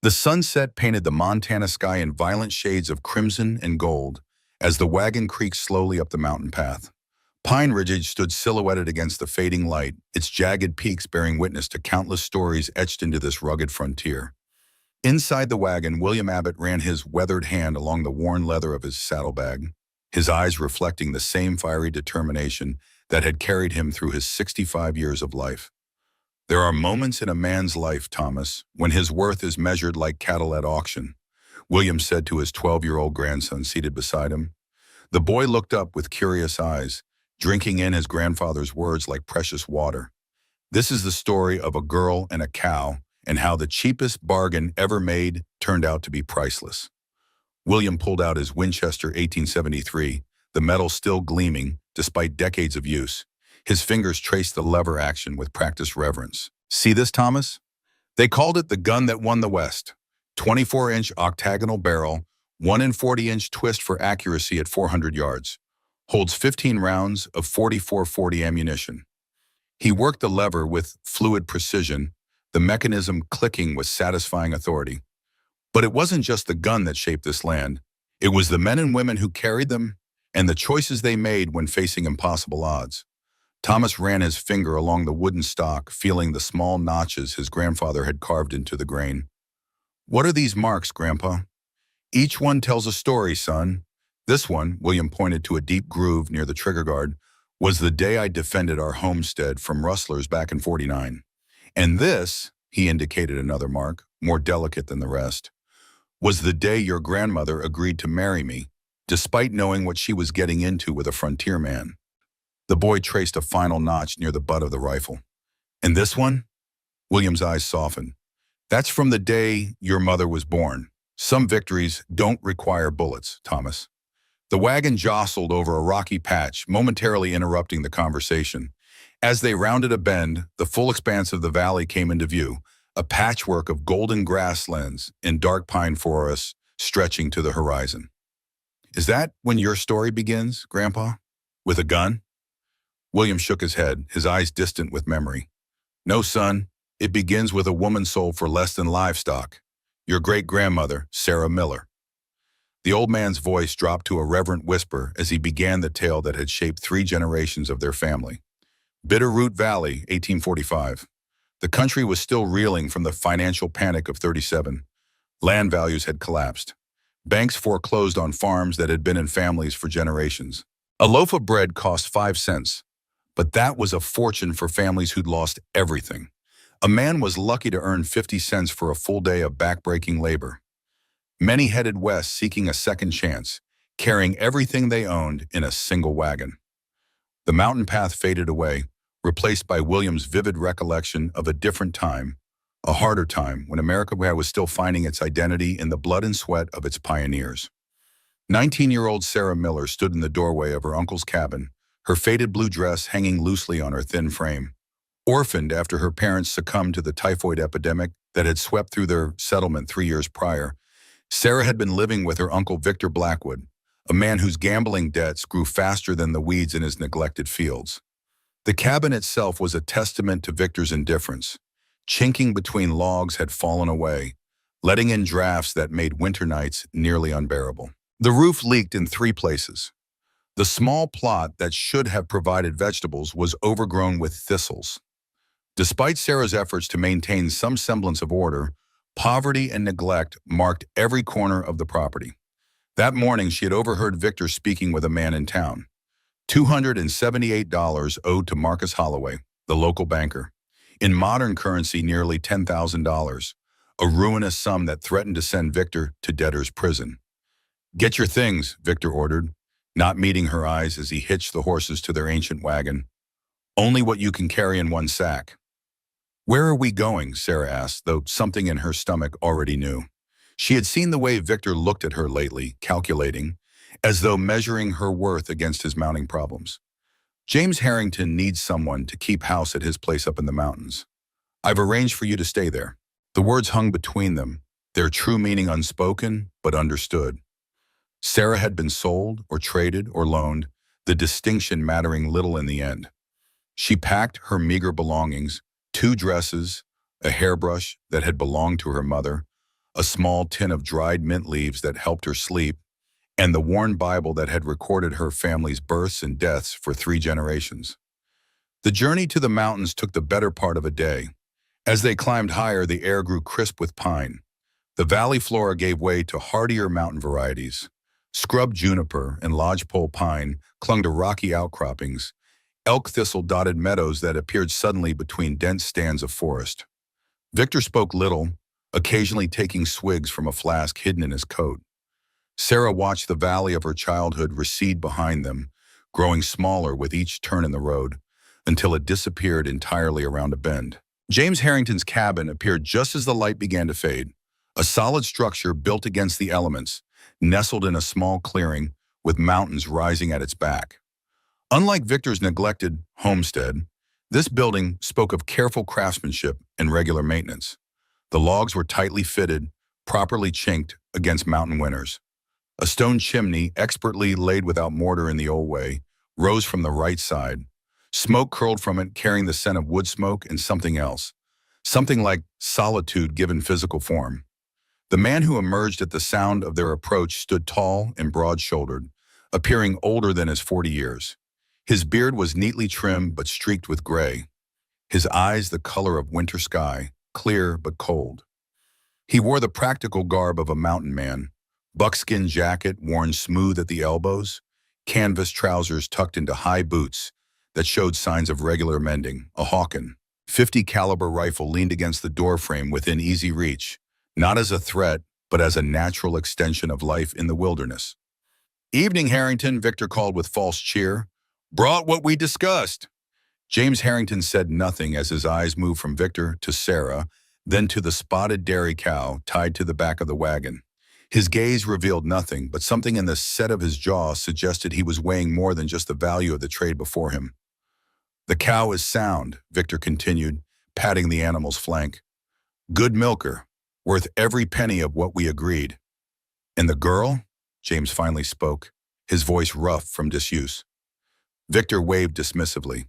The sunset painted the Montana sky in violent shades of crimson and gold as the wagon creaked slowly up the mountain path. Pine Ridge stood silhouetted against the fading light, its jagged peaks bearing witness to countless stories etched into this rugged frontier. Inside the wagon, William Abbott ran his weathered hand along the worn leather of his saddlebag, his eyes reflecting the same fiery determination that had carried him through his 65 years of life. There are moments in a man's life, Thomas, when his worth is measured like cattle at auction, William said to his 12-year-old grandson seated beside him. The boy looked up with curious eyes, drinking in his grandfather's words like precious water. This is the story of a girl and a cow, and how the cheapest bargain ever made turned out to be priceless. William pulled out his Winchester 1873, the metal still gleaming despite decades of use. His fingers traced the lever action with practiced reverence. See this, Thomas? They called it the gun that won the West. 24-inch octagonal barrel, 1 in 40-inch twist for accuracy at 400 yards. Holds 15 rounds of 44-40 ammunition. He worked the lever with fluid precision, the mechanism clicking with satisfying authority. But it wasn't just the gun that shaped this land. It was the men and women who carried them and the choices they made when facing impossible odds. Thomas ran his finger along the wooden stock, feeling the small notches his grandfather had carved into the grain. What are these marks, Grandpa? Each one tells a story, son. This one, William pointed to a deep groove near the trigger guard, was the day I defended our homestead from rustlers back in '49. And this, he indicated another mark, more delicate than the rest, was the day your grandmother agreed to marry me, despite knowing what she was getting into with a frontier man. The boy traced a final notch near the butt of the rifle. And this one? William's eyes softened. That's from the day your mother was born. Some victories don't require bullets, Thomas. The wagon jostled over a rocky patch, momentarily interrupting the conversation. As they rounded a bend, the full expanse of the valley came into view, a patchwork of golden grasslands and dark pine forests stretching to the horizon. Is that when your story begins, Grandpa? With a gun? William shook his head, his eyes distant with memory. No, son, it begins with a woman sold for less than livestock. Your great-grandmother, Sarah Miller. The old man's voice dropped to a reverent whisper as he began the tale that had shaped 3 generations of their family. Bitter Root Valley, 1845. The country was still reeling from the financial panic of '37. Land values had collapsed. Banks foreclosed on farms that had been in families for generations. A loaf of bread cost 5 cents. But that was a fortune for families who'd lost everything. A man was lucky to earn 50 cents for a full day of backbreaking labor. Many headed west seeking a second chance, carrying everything they owned in a single wagon. The mountain path faded away, replaced by William's vivid recollection of a different time, a harder time when America was still finding its identity in the blood and sweat of its pioneers. 19-year-old Sarah Miller stood in the doorway of her uncle's cabin, her faded blue dress hanging loosely on her thin frame. Orphaned after her parents succumbed to the typhoid epidemic that had swept through their settlement 3 years prior, Sarah had been living with her uncle Victor Blackwood, a man whose gambling debts grew faster than the weeds in his neglected fields. The cabin itself was a testament to Victor's indifference. Chinking between logs had fallen away, letting in drafts that made winter nights nearly unbearable. The roof leaked in 3 places. The small plot that should have provided vegetables was overgrown with thistles. Despite Sarah's efforts to maintain some semblance of order, poverty and neglect marked every corner of the property. That morning, she had overheard Victor speaking with a man in town. $278 owed to Marcus Holloway, the local banker. In modern currency, nearly $10,000, a ruinous sum that threatened to send Victor to debtor's prison. Get your things, Victor ordered, not meeting her eyes as he hitched the horses to their ancient wagon. Only what you can carry in one sack. Where are we going? Sarah asked, though something in her stomach already knew. She had seen the way Victor looked at her lately, calculating, as though measuring her worth against his mounting problems. James Harrington needs someone to keep house at his place up in the mountains. I've arranged for you to stay there. The words hung between them, their true meaning unspoken but understood. Sarah had been sold or traded or loaned, the distinction mattering little in the end. She packed her meager belongings, 2 dresses, a hairbrush that had belonged to her mother, a small tin of dried mint leaves that helped her sleep, and the worn Bible that had recorded her family's births and deaths for 3 generations. The journey to the mountains took the better part of a day. As they climbed higher, the air grew crisp with pine. The valley flora gave way to hardier mountain varieties. Scrub juniper and lodgepole pine clung to rocky outcroppings. Elk thistle dotted meadows that appeared suddenly between dense stands of forest. Victor spoke little, occasionally taking swigs from a flask hidden in his coat. Sarah watched the valley of her childhood recede behind them, growing smaller with each turn in the road, until it disappeared entirely around a bend. James Harrington's cabin appeared just as the light began to fade, a solid structure built against the elements, nestled in a small clearing with mountains rising at its back. Unlike Victor's neglected homestead, this building spoke of careful craftsmanship and regular maintenance. The logs were tightly fitted, properly chinked against mountain winters. A stone chimney, expertly laid without mortar in the old way, rose from the right side. Smoke curled from it, carrying the scent of wood smoke and something else, something like solitude given physical form. The man who emerged at the sound of their approach stood tall and broad-shouldered, appearing older than his 40 years. His beard was neatly trimmed but streaked with gray. His eyes the color of winter sky, clear but cold. He wore the practical garb of a mountain man, buckskin jacket worn smooth at the elbows, canvas trousers tucked into high boots that showed signs of regular mending, a Hawken. 50 caliber rifle leaned against the doorframe within easy reach, not as a threat, but as a natural extension of life in the wilderness. "Evening, Harrington," Victor called with false cheer. "Brought what we discussed." James Harrington said nothing as his eyes moved from Victor to Sarah, then to the spotted dairy cow tied to the back of the wagon. His gaze revealed nothing, but something in the set of his jaw suggested he was weighing more than just the value of the trade before him. "The cow is sound," Victor continued, patting the animal's flank. "Good milker, worth every penny of what we agreed." "And the girl?" James finally spoke, his voice rough from disuse. Victor waved dismissively.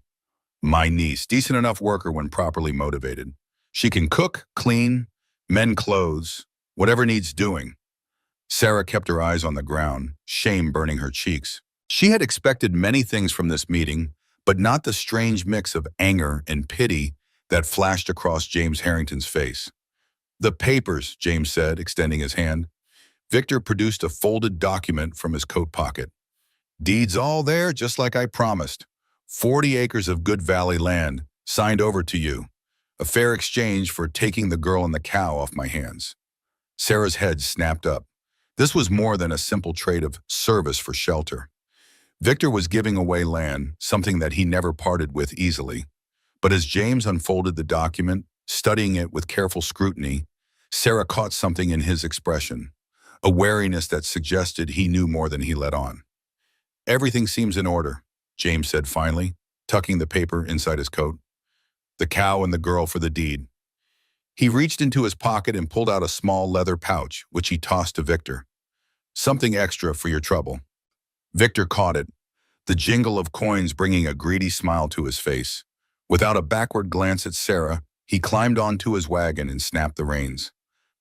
"My niece, decent enough worker when properly motivated. She can cook, clean, mend clothes, whatever needs doing." Sarah kept her eyes on the ground, shame burning her cheeks. She had expected many things from this meeting, but not the strange mix of anger and pity that flashed across James Harrington's face. "The papers," James said, extending his hand. Victor produced a folded document from his coat pocket. "Deeds all there, just like I promised. 40 acres of good valley land, signed over to you. A fair exchange for taking the girl and the cow off my hands." Sarah's head snapped up. This was more than a simple trade of service for shelter. Victor was giving away land, something that he never parted with easily. But as James unfolded the document, studying it with careful scrutiny, Sarah caught something in his expression, a wariness that suggested he knew more than he let on. "Everything seems in order," James said finally, tucking the paper inside his coat. "The cow and the girl for the deed." He reached into his pocket and pulled out a small leather pouch, which he tossed to Victor. "Something extra for your trouble." Victor caught it, the jingle of coins bringing a greedy smile to his face. Without a backward glance at Sarah, he climbed onto his wagon and snapped the reins.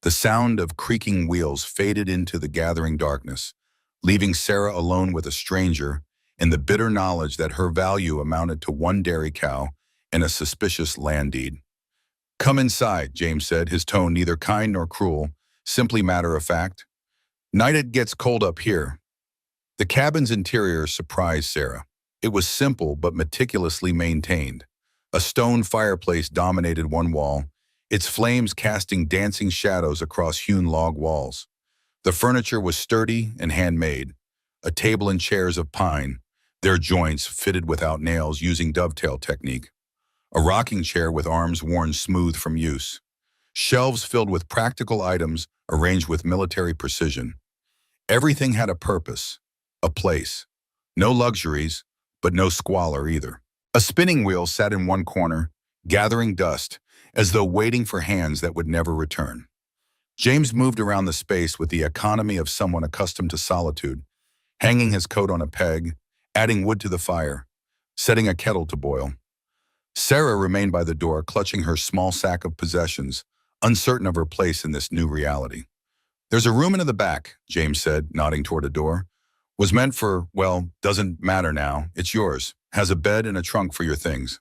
The sound of creaking wheels faded into the gathering darkness, leaving Sarah alone with a stranger and the bitter knowledge that her value amounted to 1 dairy cow and a suspicious land deed. "Come inside," James said, his tone neither kind nor cruel, simply matter of fact. "Night it gets cold up here." The cabin's interior surprised Sarah. It was simple but meticulously maintained. A stone fireplace dominated one wall, its flames casting dancing shadows across hewn log walls. The furniture was sturdy and handmade, a table and chairs of pine, their joints fitted without nails using dovetail technique. A rocking chair with arms worn smooth from use. Shelves filled with practical items arranged with military precision. Everything had a purpose, a place. No luxuries, but no squalor either. A spinning wheel sat in one corner, gathering dust, as though waiting for hands that would never return. James moved around the space with the economy of someone accustomed to solitude, hanging his coat on a peg, adding wood to the fire, setting a kettle to boil. Sarah remained by the door, clutching her small sack of possessions, uncertain of her place in this new reality. There's a room in the back, James said, nodding toward a door. Was meant for, well, doesn't matter now. It's yours. Has a bed and a trunk for your things.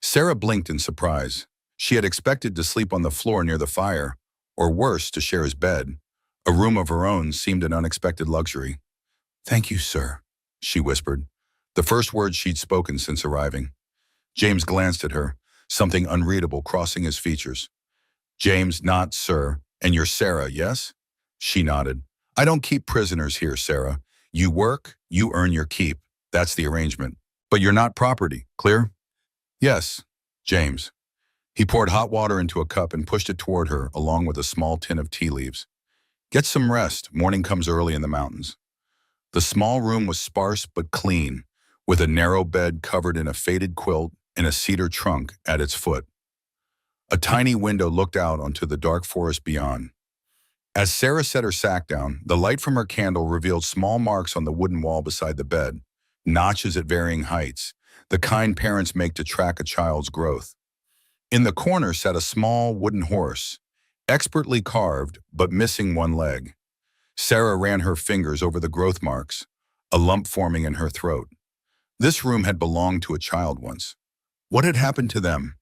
Sarah blinked in surprise. She had expected to sleep on the floor near the fire, or worse, to share his bed. A room of her own seemed an unexpected luxury. Thank you, sir, she whispered, the first words she'd spoken since arriving. James glanced at her, something unreadable crossing his features. James, not sir. And you're Sarah, yes? She nodded. I don't keep prisoners here, Sarah. You work, you earn your keep. That's the arrangement. But you're not property, clear? Yes, James. He poured hot water into a cup and pushed it toward her, along with a small tin of tea leaves. Get some rest. Morning comes early in the mountains. The small room was sparse but clean, with a narrow bed covered in a faded quilt and a cedar trunk at its foot. A tiny window looked out onto the dark forest beyond. As Sarah set her sack down, the light from her candle revealed small marks on the wooden wall beside the bed, notches at varying heights, the kind parents make to track a child's growth. In the corner sat a small wooden horse, expertly carved but missing one leg. Sarah ran her fingers over the growth marks, a lump forming in her throat. This room had belonged to a child once. What had happened to them?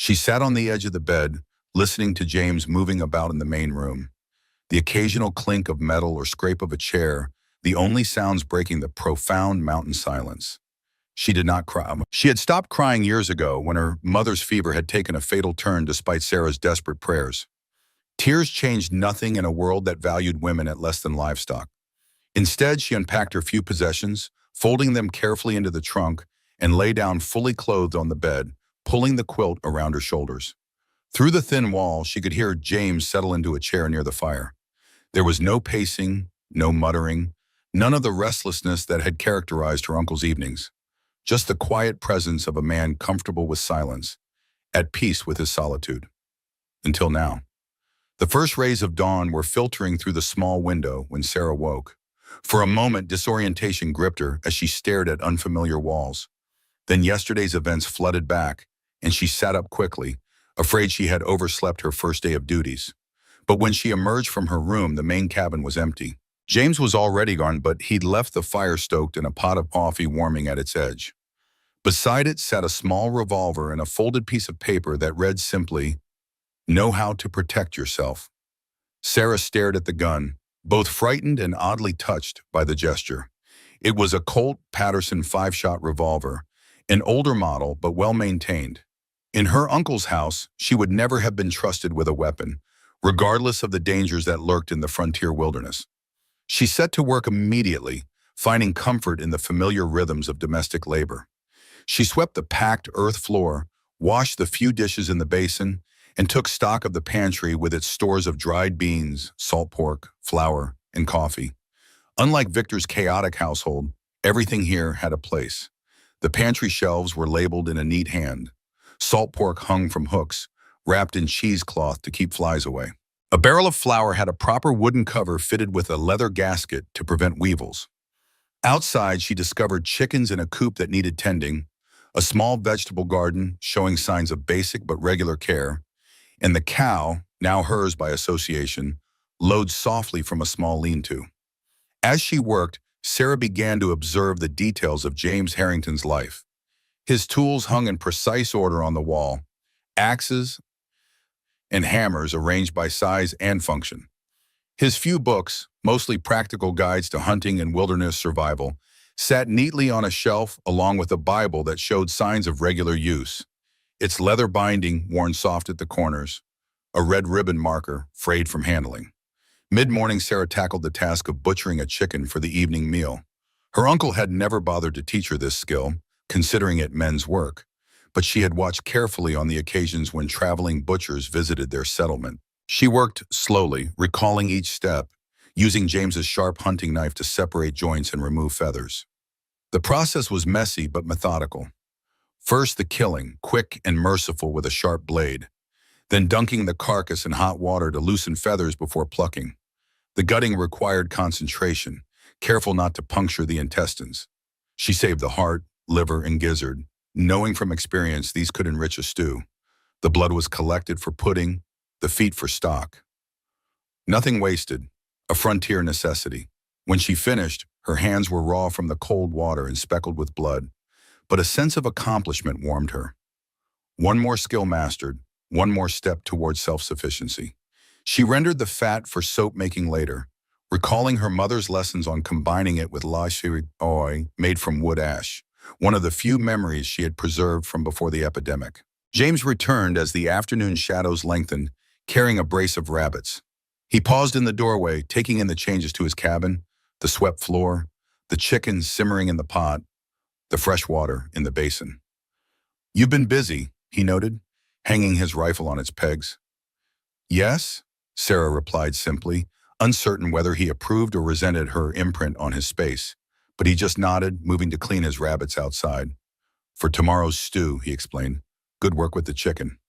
She sat on the edge of the bed, listening to James moving about in the main room. The occasional clink of metal or scrape of a chair, the only sounds breaking the profound mountain silence. She did not cry. She had stopped crying years ago when her mother's fever had taken a fatal turn despite Sarah's desperate prayers. Tears changed nothing in a world that valued women at less than livestock. Instead, she unpacked her few possessions, folding them carefully into the trunk, and lay down fully clothed on the bed, pulling the quilt around her shoulders. Through the thin wall, she could hear James settle into a chair near the fire. There was no pacing, no muttering, none of the restlessness that had characterized her uncle's evenings. Just the quiet presence of a man comfortable with silence, at peace with his solitude. Until now. The first rays of dawn were filtering through the small window when Sarah woke. For a moment, disorientation gripped her as she stared at unfamiliar walls. Then yesterday's events flooded back, and she sat up quickly, afraid she had overslept her first day of duties. But when she emerged from her room, the main cabin was empty. James was already gone, but he'd left the fire stoked and a pot of coffee warming at its edge. Beside it sat a small revolver and a folded piece of paper that read simply, "Know how to protect yourself." Sarah stared at the gun, both frightened and oddly touched by the gesture. It was a Colt Patterson 5-shot revolver, an older model but well-maintained. In her uncle's house, she would never have been trusted with a weapon, regardless of the dangers that lurked in the frontier wilderness. She set to work immediately, finding comfort in the familiar rhythms of domestic labor. She swept the packed earth floor, washed the few dishes in the basin, and took stock of the pantry with its stores of dried beans, salt pork, flour, and coffee. Unlike Victor's chaotic household, everything here had a place. The pantry shelves were labeled in a neat hand. Salt pork hung from hooks, wrapped in cheesecloth to keep flies away. A barrel of flour had a proper wooden cover fitted with a leather gasket to prevent weevils. Outside, she discovered chickens in a coop that needed tending, a small vegetable garden showing signs of basic but regular care, and the cow, now hers by association, lowed softly from a small lean-to. As she worked, Sarah began to observe the details of James Harrington's life. His tools hung in precise order on the wall, axes and hammers arranged by size and function. His few books, mostly practical guides to hunting and wilderness survival, sat neatly on a shelf along with a Bible that showed signs of regular use, its leather binding worn soft at the corners, a red ribbon marker frayed from handling. Mid-morning, Sarah tackled the task of butchering a chicken for the evening meal. Her uncle had never bothered to teach her this skill, considering it men's work, but she had watched carefully on the occasions when traveling butchers visited their settlement. She worked slowly, recalling each step, using James's sharp hunting knife to separate joints and remove feathers. The process was messy but methodical. First, the killing, quick and merciful with a sharp blade, then dunking the carcass in hot water to loosen feathers before plucking. The gutting required concentration, careful not to puncture the intestines. She saved the heart, liver, and gizzard, knowing from experience these could enrich a stew. The blood was collected for pudding, the feet for stock. Nothing wasted, a frontier necessity. When she finished, her hands were raw from the cold water and speckled with blood, but a sense of accomplishment warmed her. One more skill mastered, one more step towards self-sufficiency. She rendered the fat for soap making later, recalling her mother's lessons on combining it with oil made from wood ash, one of the few memories she had preserved from before the epidemic. James returned as the afternoon shadows lengthened, carrying a brace of rabbits. He paused in the doorway, taking in the changes to his cabin, the swept floor, the chickens simmering in the pot, the fresh water in the basin. "You've been busy," he noted, hanging his rifle on its pegs. "Yes," Sarah replied simply, uncertain whether he approved or resented her imprint on his space. But he just nodded, moving to clean his rabbits outside. "For tomorrow's stew," he explained. "Good work with the chicken."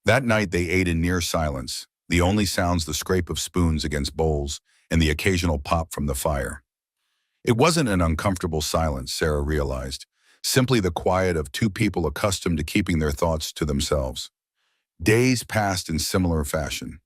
That night they ate in near silence, the only sounds the scrape of spoons against bowls and the occasional pop from the fire. It wasn't an uncomfortable silence, Sarah realized, simply the quiet of two people accustomed to keeping their thoughts to themselves. Days passed in similar fashion.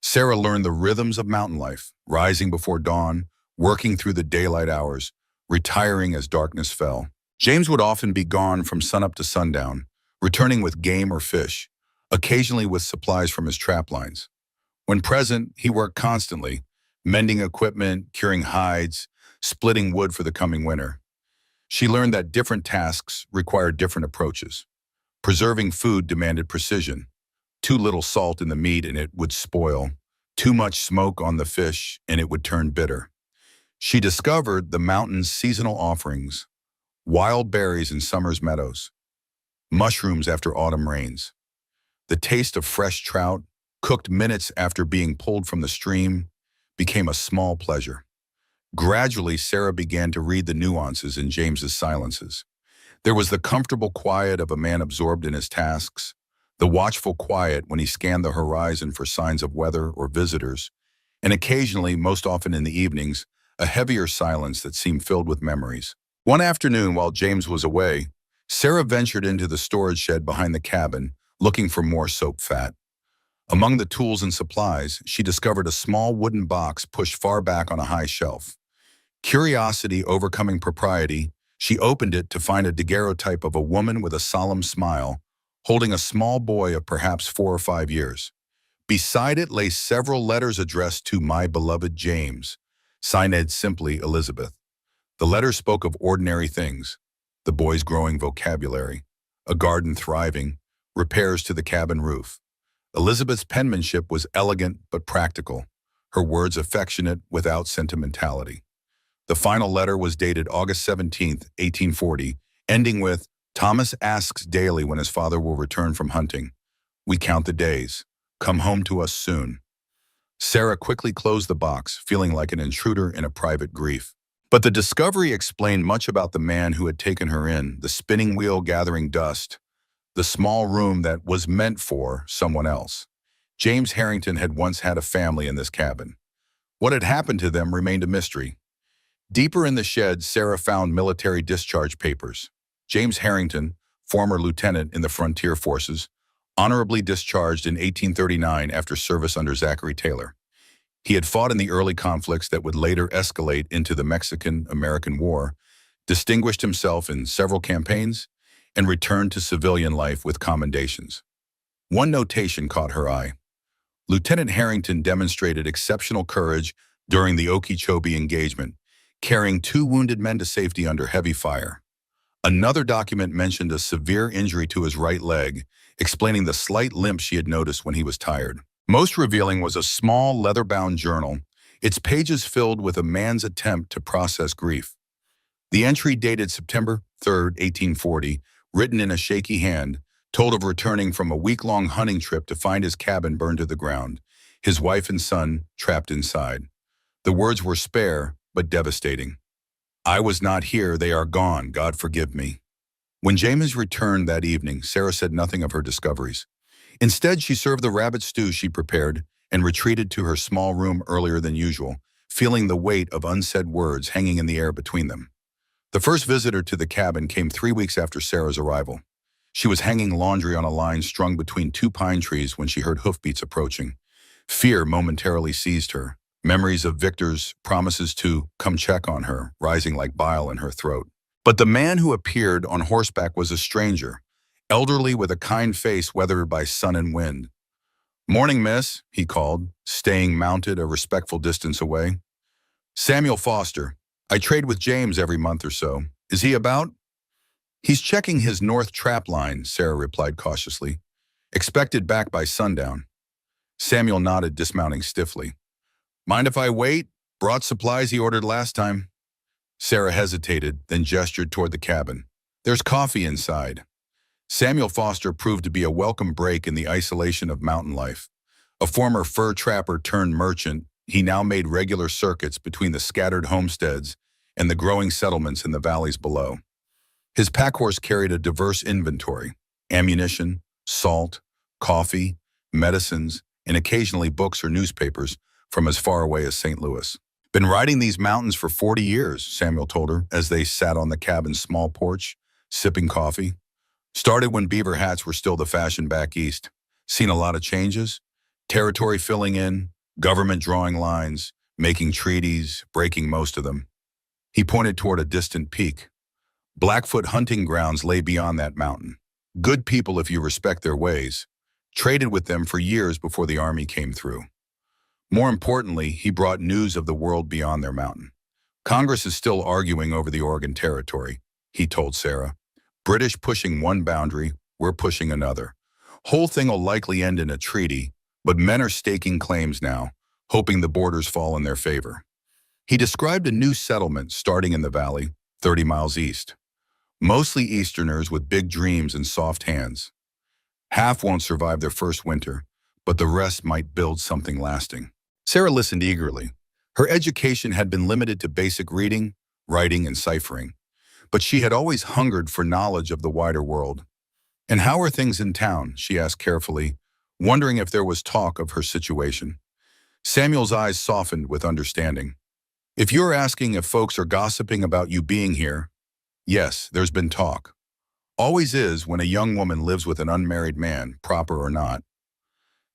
Sarah learned the rhythms of mountain life, rising before dawn, working through the daylight hours, retiring as darkness fell. James would often be gone from sunup to sundown, returning with game or fish, occasionally with supplies from his trap lines. When present, he worked constantly, mending equipment, curing hides, splitting wood for the coming winter. She learned that different tasks required different approaches. Preserving food demanded precision. Too little salt in the meat and it would spoil. Too much smoke on the fish and it would turn bitter. She discovered the mountain's seasonal offerings, wild berries in summer's meadows, mushrooms after autumn rains. The taste of fresh trout, cooked minutes after being pulled from the stream, became a small pleasure. Gradually, Sarah began to read the nuances in James's silences. There was the comfortable quiet of a man absorbed in his tasks, the watchful quiet when he scanned the horizon for signs of weather or visitors, and occasionally, most often in the evenings, a heavier silence that seemed filled with memories. One afternoon, while James was away, Sarah ventured into the storage shed behind the cabin, looking for more soap fat. Among the tools and supplies, she discovered a small wooden box pushed far back on a high shelf. Curiosity overcoming propriety, she opened it to find a daguerreotype of a woman with a solemn smile, holding a small boy of perhaps 4 or 5 years. Beside it lay several letters addressed to "My beloved James," signed simply Elizabeth. The letters spoke of ordinary things, the boy's growing vocabulary, a garden thriving, repairs to the cabin roof. Elizabeth's penmanship was elegant but practical, her words affectionate without sentimentality. The final letter was dated August 17, 1840, ending with, "Thomas asks daily when his father will return from hunting. We count the days. Come home to us soon." Sarah quickly closed the box, feeling like an intruder in a private grief. But the discovery explained much about the man who had taken her in, the spinning wheel gathering dust, the small room that was meant for someone else. James Harrington had once had a family in this cabin. What had happened to them remained a mystery. Deeper in the shed, Sarah found military discharge papers. James Harrington, former lieutenant in the frontier forces, honorably discharged in 1839 after service under Zachary Taylor. He had fought in the early conflicts that would later escalate into the Mexican-American War, distinguished himself in several campaigns, and returned to civilian life with commendations. One notation caught her eye. Lieutenant Harrington demonstrated exceptional courage during the Okeechobee engagement, carrying 2 wounded men to safety under heavy fire. Another document mentioned a severe injury to his right leg, explaining the slight limp she had noticed when he was tired. Most revealing was a small leather-bound journal, its pages filled with a man's attempt to process grief. The entry, dated September 3, 1840, written in a shaky hand, told of returning from a week-long hunting trip to find his cabin burned to the ground, his wife and son trapped inside. The words were spare, but devastating. "I was not here, they are gone, God forgive me." When James returned that evening, Sarah said nothing of her discoveries. Instead, she served the rabbit stew she prepared and retreated to her small room earlier than usual, feeling the weight of unsaid words hanging in the air between them. The first visitor to the cabin came 3 weeks after Sarah's arrival. She was hanging laundry on a line strung between 2 pine trees when she heard hoofbeats approaching. Fear momentarily seized her. Memories of Victor's promises to come check on her, rising like bile in her throat. But the man who appeared on horseback was a stranger, elderly with a kind face weathered by sun and wind. "Morning, miss," he called, staying mounted a respectful distance away. "Samuel Foster. I trade with James every month or so. Is he about?" "He's checking his north trap line," Sarah replied cautiously. "Expected back by sundown." Samuel nodded, dismounting stiffly. "Mind if I wait? Brought supplies he ordered last time." Sarah hesitated, then gestured toward the cabin. "There's coffee inside." Samuel Foster proved to be a welcome break in the isolation of mountain life. A former fur trapper turned merchant, he now made regular circuits between the scattered homesteads and the growing settlements in the valleys below. His packhorse carried a diverse inventory: ammunition, salt, coffee, medicines, and occasionally books or newspapers from as far away as St. Louis. "Been riding these mountains for 40 years, Samuel told her as they sat on the cabin's small porch, sipping coffee. "Started when beaver hats were still the fashion back east. Seen a lot of changes. Territory filling in, government drawing lines, making treaties, breaking most of them." He pointed toward a distant peak. "Blackfoot hunting grounds lay beyond that mountain. Good people if you respect their ways. Traded with them for years before the army came through. More importantly, he brought news of the world beyond their mountain. Congress is still arguing over the Oregon Territory," he told Sarah. "British pushing one boundary, we're pushing another. Whole thing will likely end in a treaty, but men are staking claims now, hoping the borders fall in their favor." He described a new settlement starting in the valley, 30 miles east. Mostly Easterners with big dreams and soft hands. Half won't survive their first winter, but the rest might build something lasting. Sarah listened eagerly. Her education had been limited to basic reading, writing, and ciphering, but she had always hungered for knowledge of the wider world. "And how are things in town?" she asked carefully, wondering if there was talk of her situation. Samuel's eyes softened with understanding. "If you're asking if folks are gossiping about you being here, yes, there's been talk. Always is when a young woman lives with an unmarried man, proper or not."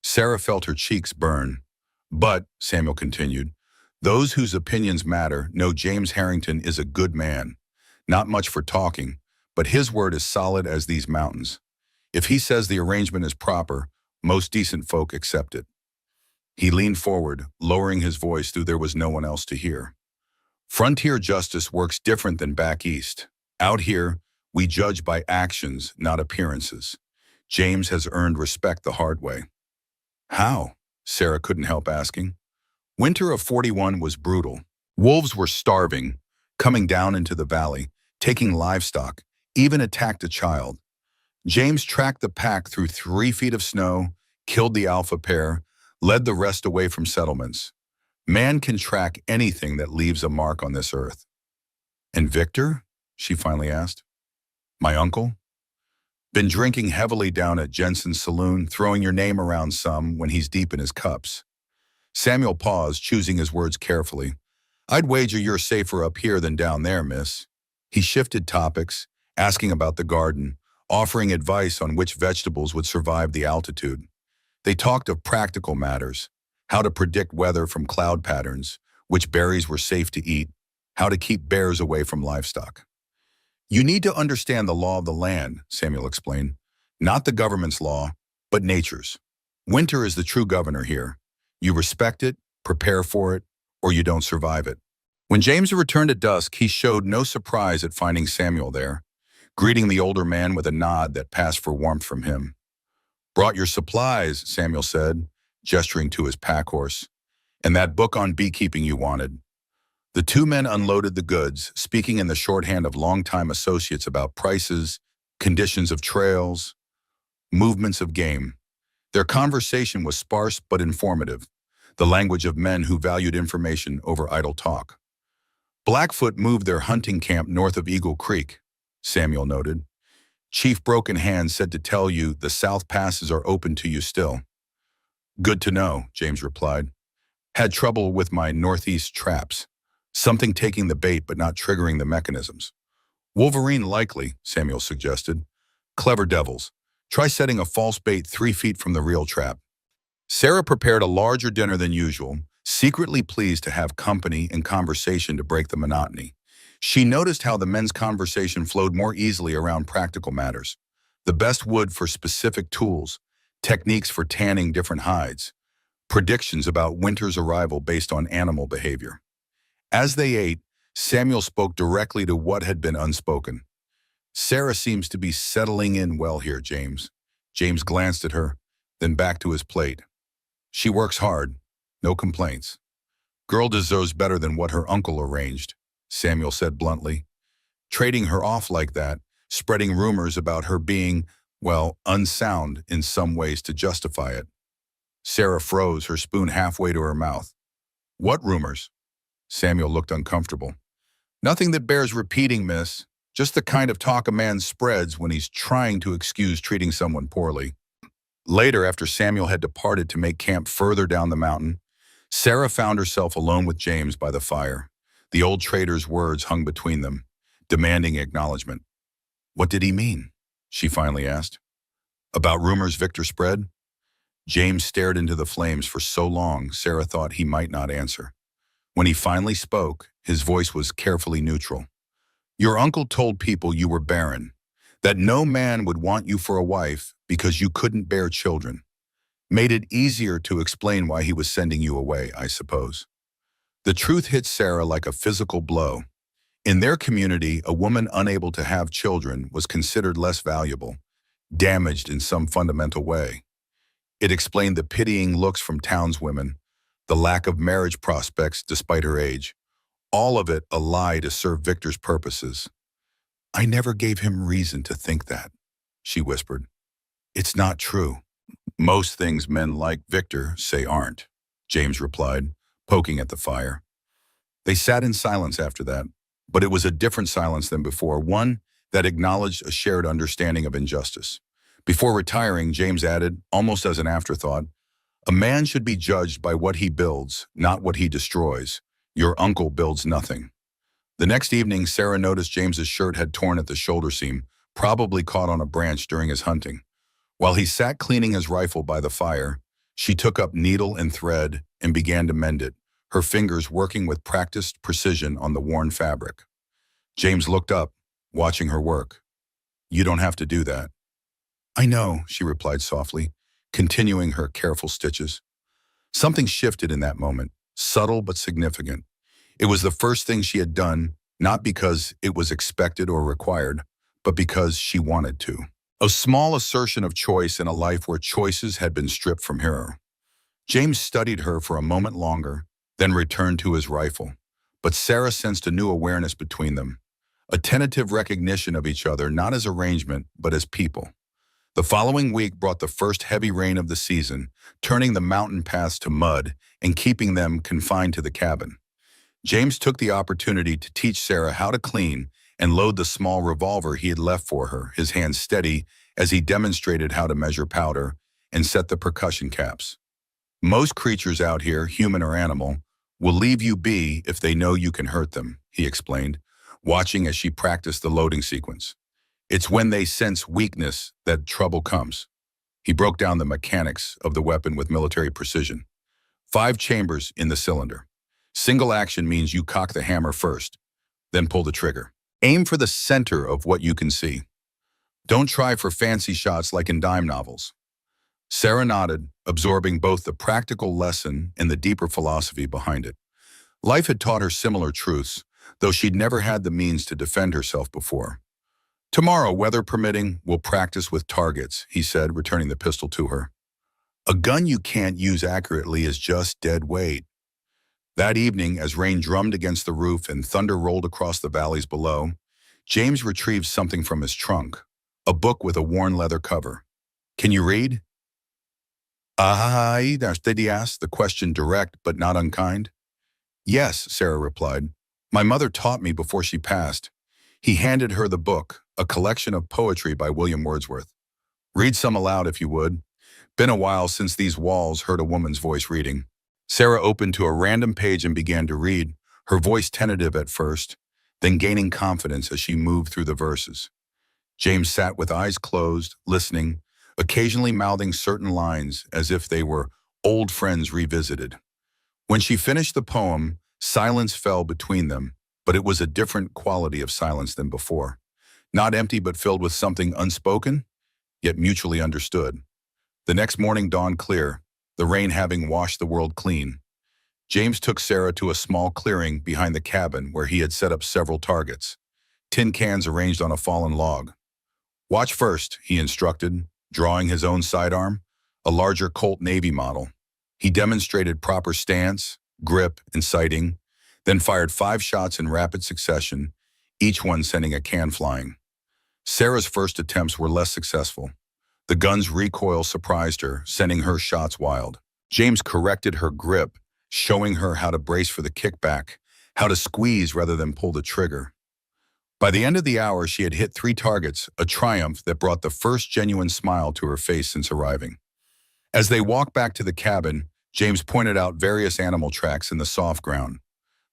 Sarah felt her cheeks burn. "But," Samuel continued, "those whose opinions matter know James Harrington is a good man. Not much for talking, but his word is solid as these mountains. If he says the arrangement is proper, most decent folk accept it." He leaned forward, lowering his voice though there was no one else to hear. "Frontier justice works different than back east. Out here, we judge by actions, not appearances. James has earned respect the hard way." "How?" Sarah couldn't help asking. Winter of 41 was brutal. Wolves were starving, coming down into the valley, taking livestock, even attacked a child. James tracked the pack through 3 feet of snow, killed the alpha pair, led the rest away from settlements. Man can track anything that leaves a mark on this earth. "And Victor?" she finally asked. "My uncle? Been drinking heavily down at Jensen's saloon, throwing your name around some when he's deep in his cups." Samuel paused, choosing his words carefully. "I'd wager you're safer up here than down there, miss." He shifted topics, asking about the garden, offering advice on which vegetables would survive the altitude. They talked of practical matters: how to predict weather from cloud patterns, which berries were safe to eat, how to keep bears away from livestock. "You need to understand the law of the land," Samuel explained. "Not the government's law, but nature's. Winter is the true governor here. You respect it, prepare for it, or you don't survive it." When James returned at dusk, he showed no surprise at finding Samuel there, greeting the older man with a nod that passed for warmth from him. "Brought your supplies," Samuel said, gesturing to his pack horse, "and that book on beekeeping you wanted." The two men unloaded the goods, speaking in the shorthand of longtime associates about prices, conditions of trails, movements of game. Their conversation was sparse but informative, the language of men who valued information over idle talk. "Blackfoot moved their hunting camp north of Eagle Creek," Samuel noted. "Chief Broken Hand said to tell you the South Passes are open to you still." "Good to know," James replied. "Had trouble with my northeast traps. Something taking the bait but not triggering the mechanisms." "Wolverine likely," Samuel suggested. "Clever devils. Try setting a false bait 3 feet from the real trap." Sarah prepared a larger dinner than usual, secretly pleased to have company and conversation to break the monotony. She noticed how the men's conversation flowed more easily around practical matters. The best wood for specific tools, techniques for tanning different hides, predictions about winter's arrival based on animal behavior. As they ate, Samuel spoke directly to what had been unspoken. Sarah seems to be settling in well here, James. James glanced at her, then back to his plate. She works hard, no complaints. Girl deserves better than what her uncle arranged, Samuel said bluntly. Trading her off like that, spreading rumors about her being, well, unsound in some ways to justify it. Sarah froze, her spoon halfway to her mouth. What rumors? Samuel looked uncomfortable. Nothing that bears repeating, miss. Just the kind of talk a man spreads when he's trying to excuse treating someone poorly. Later, after Samuel had departed to make camp further down the mountain, Sarah found herself alone with James by the fire. The old trader's words hung between them, demanding acknowledgement. What did he mean? She finally asked. About rumors Victor spread? James stared into the flames for so long, Sarah thought he might not answer. When he finally spoke, his voice was carefully neutral. Your uncle told people you were barren, that no man would want you for a wife because you couldn't bear children. Made it easier to explain why he was sending you away, I suppose. The truth hit Sarah like a physical blow. In their community, a woman unable to have children was considered less valuable, damaged in some fundamental way. It explained the pitying looks from townswomen, the lack of marriage prospects despite her age, all of it a lie to serve Victor's purposes. I never gave him reason to think that, she whispered. It's not true. Most things men like Victor say aren't, James replied, poking at the fire. They sat in silence after that, but it was a different silence than before, one that acknowledged a shared understanding of injustice. Before retiring, James added, almost as an afterthought, a man should be judged by what he builds, not what he destroys. Your uncle builds nothing. The next evening, Sarah noticed James's shirt had torn at the shoulder seam, probably caught on a branch during his hunting. While he sat cleaning his rifle by the fire, she took up needle and thread and began to mend it, her fingers working with practiced precision on the worn fabric. James looked up, watching her work. You don't have to do that. I know, she replied softly, continuing her careful stitches. Something shifted in that moment, subtle but significant. It was the first thing she had done, not because it was expected or required, but because she wanted to. A small assertion of choice in a life where choices had been stripped from her. James studied her for a moment longer, then returned to his rifle. But Sarah sensed a new awareness between them, a tentative recognition of each other not as arrangement, but as people. The following week brought the first heavy rain of the season, turning the mountain paths to mud and keeping them confined to the cabin. James took the opportunity to teach Sarah how to clean and load the small revolver he had left for her, his hands steady as he demonstrated how to measure powder and set the percussion caps. Most creatures out here, human or animal, will leave you be if they know you can hurt them, he explained, watching as she practiced the loading sequence. It's when they sense weakness that trouble comes. He broke down the mechanics of the weapon with military precision. 5 chambers in the cylinder. Single action means you cock the hammer first, then pull the trigger. Aim for the center of what you can see. Don't try for fancy shots like in dime novels. Sarah nodded, absorbing both the practical lesson and the deeper philosophy behind it. Life had taught her similar truths, though she'd never had the means to defend herself before. Tomorrow, weather permitting, we'll practice with targets, he said, returning the pistol to her. A gun you can't use accurately is just dead weight. That evening, as rain drummed against the roof and thunder rolled across the valleys below, James retrieved something from his trunk, a book with a worn leather cover. Can you read? Did he ask, the question direct but not unkind? Yes, Sarah replied. My mother taught me before she passed. He handed her the book, a collection of poetry by William Wordsworth. Read some aloud if you would. Been a while since these walls heard a woman's voice reading. Sarah opened to a random page and began to read, her voice tentative at first, then gaining confidence as she moved through the verses. James sat with eyes closed, listening, occasionally mouthing certain lines as if they were Old friends revisited. When she finished the poem, silence fell between them, but it was a different quality of silence than before. Not empty but filled with something unspoken, yet mutually understood. The next morning dawned clear, the rain having washed the world clean. James took Sarah to a small clearing behind the cabin where he had set up several targets, tin cans arranged on a fallen log. "Watch first," he instructed, drawing his own sidearm, a larger Colt Navy model. He demonstrated proper stance, grip, and sighting, then fired 5 shots in rapid succession, each one sending a can flying. Sarah's first attempts were less successful. The gun's recoil surprised her, sending her shots wild. James corrected her grip, showing her how to brace for the kickback, how to squeeze rather than pull the trigger. By the end of the hour, she had hit 3 targets, a triumph that brought the first genuine smile to her face since arriving. As they walked back to the cabin, James pointed out various animal tracks in the soft ground,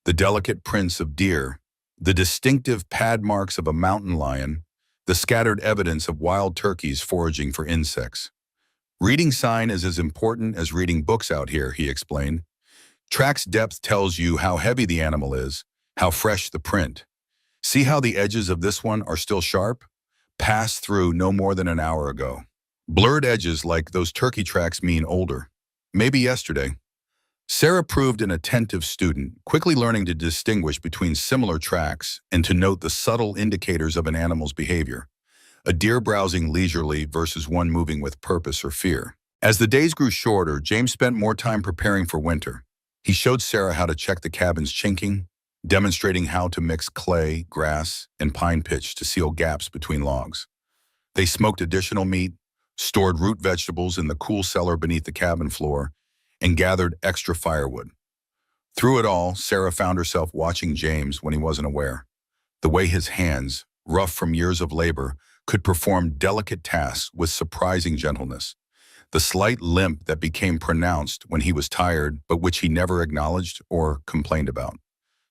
the delicate prints of deer, the distinctive pad marks of a mountain lion, the scattered evidence of wild turkeys foraging for insects. "Reading sign is as important as reading books out here," he explained. "Track's depth tells you how heavy the animal is, how fresh the print. See how the edges of this one are still sharp? Passed through no more than an hour ago. Blurred edges like those turkey tracks mean older. Maybe yesterday." Sarah proved an attentive student, quickly learning to distinguish between similar tracks and to note the subtle indicators of an animal's behavior, a deer browsing leisurely versus one moving with purpose or fear. As the days grew shorter, James spent more time preparing for winter. He showed Sarah how to check the cabin's chinking, demonstrating how to mix clay, grass, and pine pitch to seal gaps between logs. They smoked additional meat, stored root vegetables in the cool cellar beneath the cabin floor, and gathered extra firewood. Through it all, Sarah found herself watching James when he wasn't aware. The way his hands, rough from years of labor, could perform delicate tasks with surprising gentleness. The slight limp that became pronounced when he was tired, but which he never acknowledged or complained about.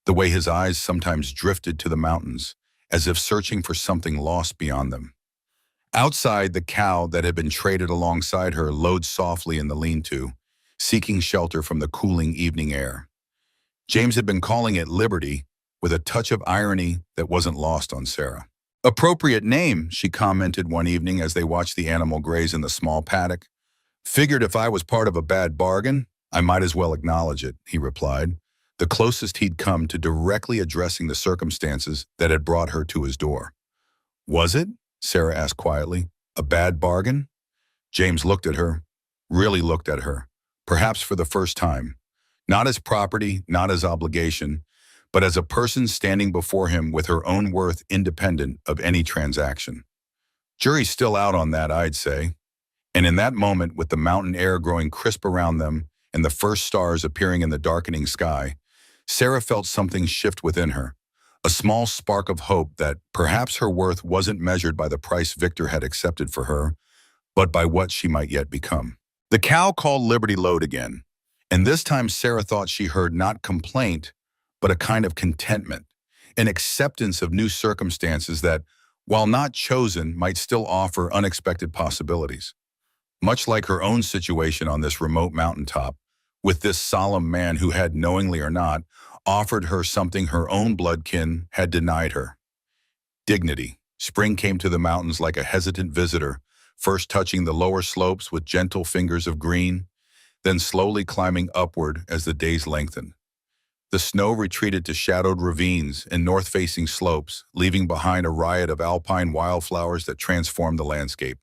The way his eyes sometimes drifted to the mountains, as if searching for something lost beyond them. Outside, the cow that had been traded alongside her lowed softly in the lean-to, seeking shelter from the cooling evening air. James had been calling it Liberty, with a touch of irony that wasn't lost on Sarah. "Appropriate name," she commented one evening as they watched the animal graze in the small paddock. "Figured if I was part of a bad bargain, I might as well acknowledge it," he replied, the closest he'd come to directly addressing the circumstances that had brought her to his door. "Was it?" Sarah asked quietly. "A bad bargain?" James looked at her, really looked at her, perhaps for the first time, not as property, not as obligation, but as a person standing before him with her own worth independent of any transaction. "Jury's still out on that, I'd say." And in that moment, with the mountain air growing crisp around them and the first stars appearing in the darkening sky, Sarah felt something shift within her, a small spark of hope that perhaps her worth wasn't measured by the price Victor had accepted for her, but by what she might yet become. The cow called Liberty loud again, and this time Sarah thought she heard not complaint, but a kind of contentment, an acceptance of new circumstances that, while not chosen, might still offer unexpected possibilities. Much like her own situation on this remote mountaintop, with this solemn man who had, knowingly or not, offered her something her own bloodkin had denied her. Dignity. Spring came to the mountains like a hesitant visitor, first touching the lower slopes with gentle fingers of green, then slowly climbing upward as the days lengthened. The snow retreated to shadowed ravines and north-facing slopes, leaving behind a riot of alpine wildflowers that transformed the landscape.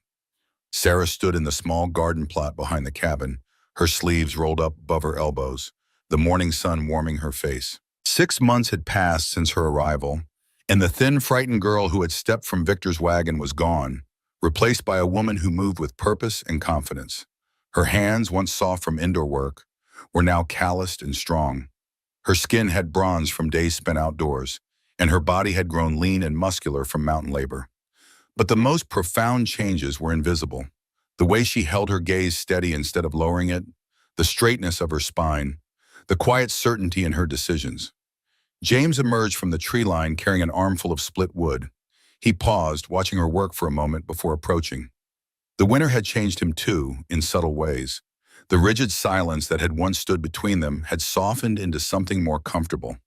Sarah stood in the small garden plot behind the cabin, her sleeves rolled up above her elbows, the morning sun warming her face. 6 months had passed since her arrival, and the thin, frightened girl who had stepped from Victor's wagon was gone, replaced by a woman who moved with purpose and confidence. Her hands, once soft from indoor work, were now calloused and strong. Her skin had bronzed from days spent outdoors, and her body had grown lean and muscular from mountain labor. But the most profound changes were invisible. The way she held her gaze steady instead of lowering it, the straightness of her spine, the quiet certainty in her decisions. James emerged from the tree line carrying an armful of split wood. He paused, watching her work for a moment before approaching. The winter had changed him too, in subtle ways. The rigid silence that had once stood between them had softened into something more comfortable.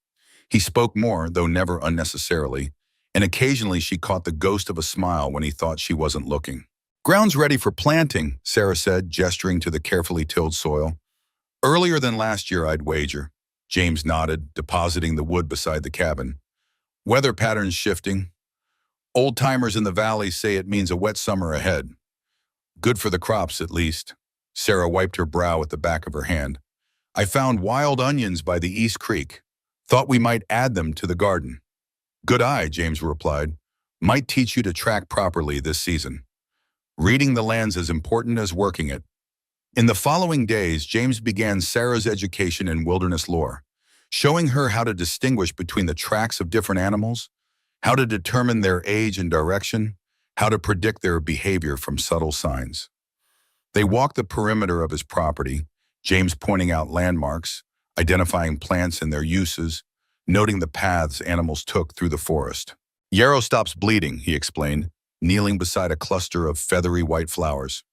He spoke more, though never unnecessarily, and occasionally she caught the ghost of a smile when he thought she wasn't looking. "Ground's ready for planting," Sarah said, gesturing to the carefully tilled soil. "Earlier than last year, I'd wager." James nodded, depositing the wood beside the cabin. "Weather patterns shifting. Old-timers in the valley say it means a wet summer ahead. Good for the crops, at least." Sarah wiped her brow with the back of her hand. "I found wild onions by the East Creek. Thought we might add them to the garden." "Good eye," James replied. "Might teach you to track properly this season. Reading the land's as important as working it." In the following days, James began Sarah's education in wilderness lore, showing her how to distinguish between the tracks of different animals, how to determine their age and direction, how to predict their behavior from subtle signs. They walked the perimeter of his property, James pointing out landmarks, identifying plants and their uses, noting the paths animals took through the forest. "Yarrow stops bleeding," he explained, kneeling beside a cluster of feathery white flowers.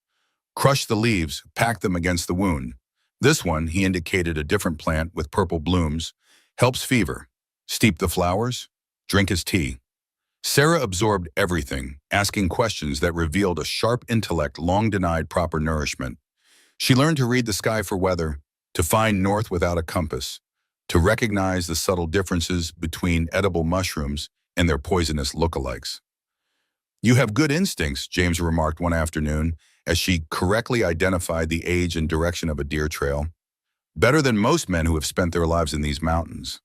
"Crush the leaves, pack them against the wound. This one," he indicated a different plant with purple blooms, "helps fever. Steep the flowers, drink as tea." Sarah absorbed everything, asking questions that revealed a sharp intellect long denied proper nourishment. She learned to read the sky for weather, to find north without a compass, to recognize the subtle differences between edible mushrooms and their poisonous lookalikes. "You have good instincts," James remarked one afternoon, as she correctly identified the age and direction of a deer trail. "Better than most men who have spent their lives in these mountains."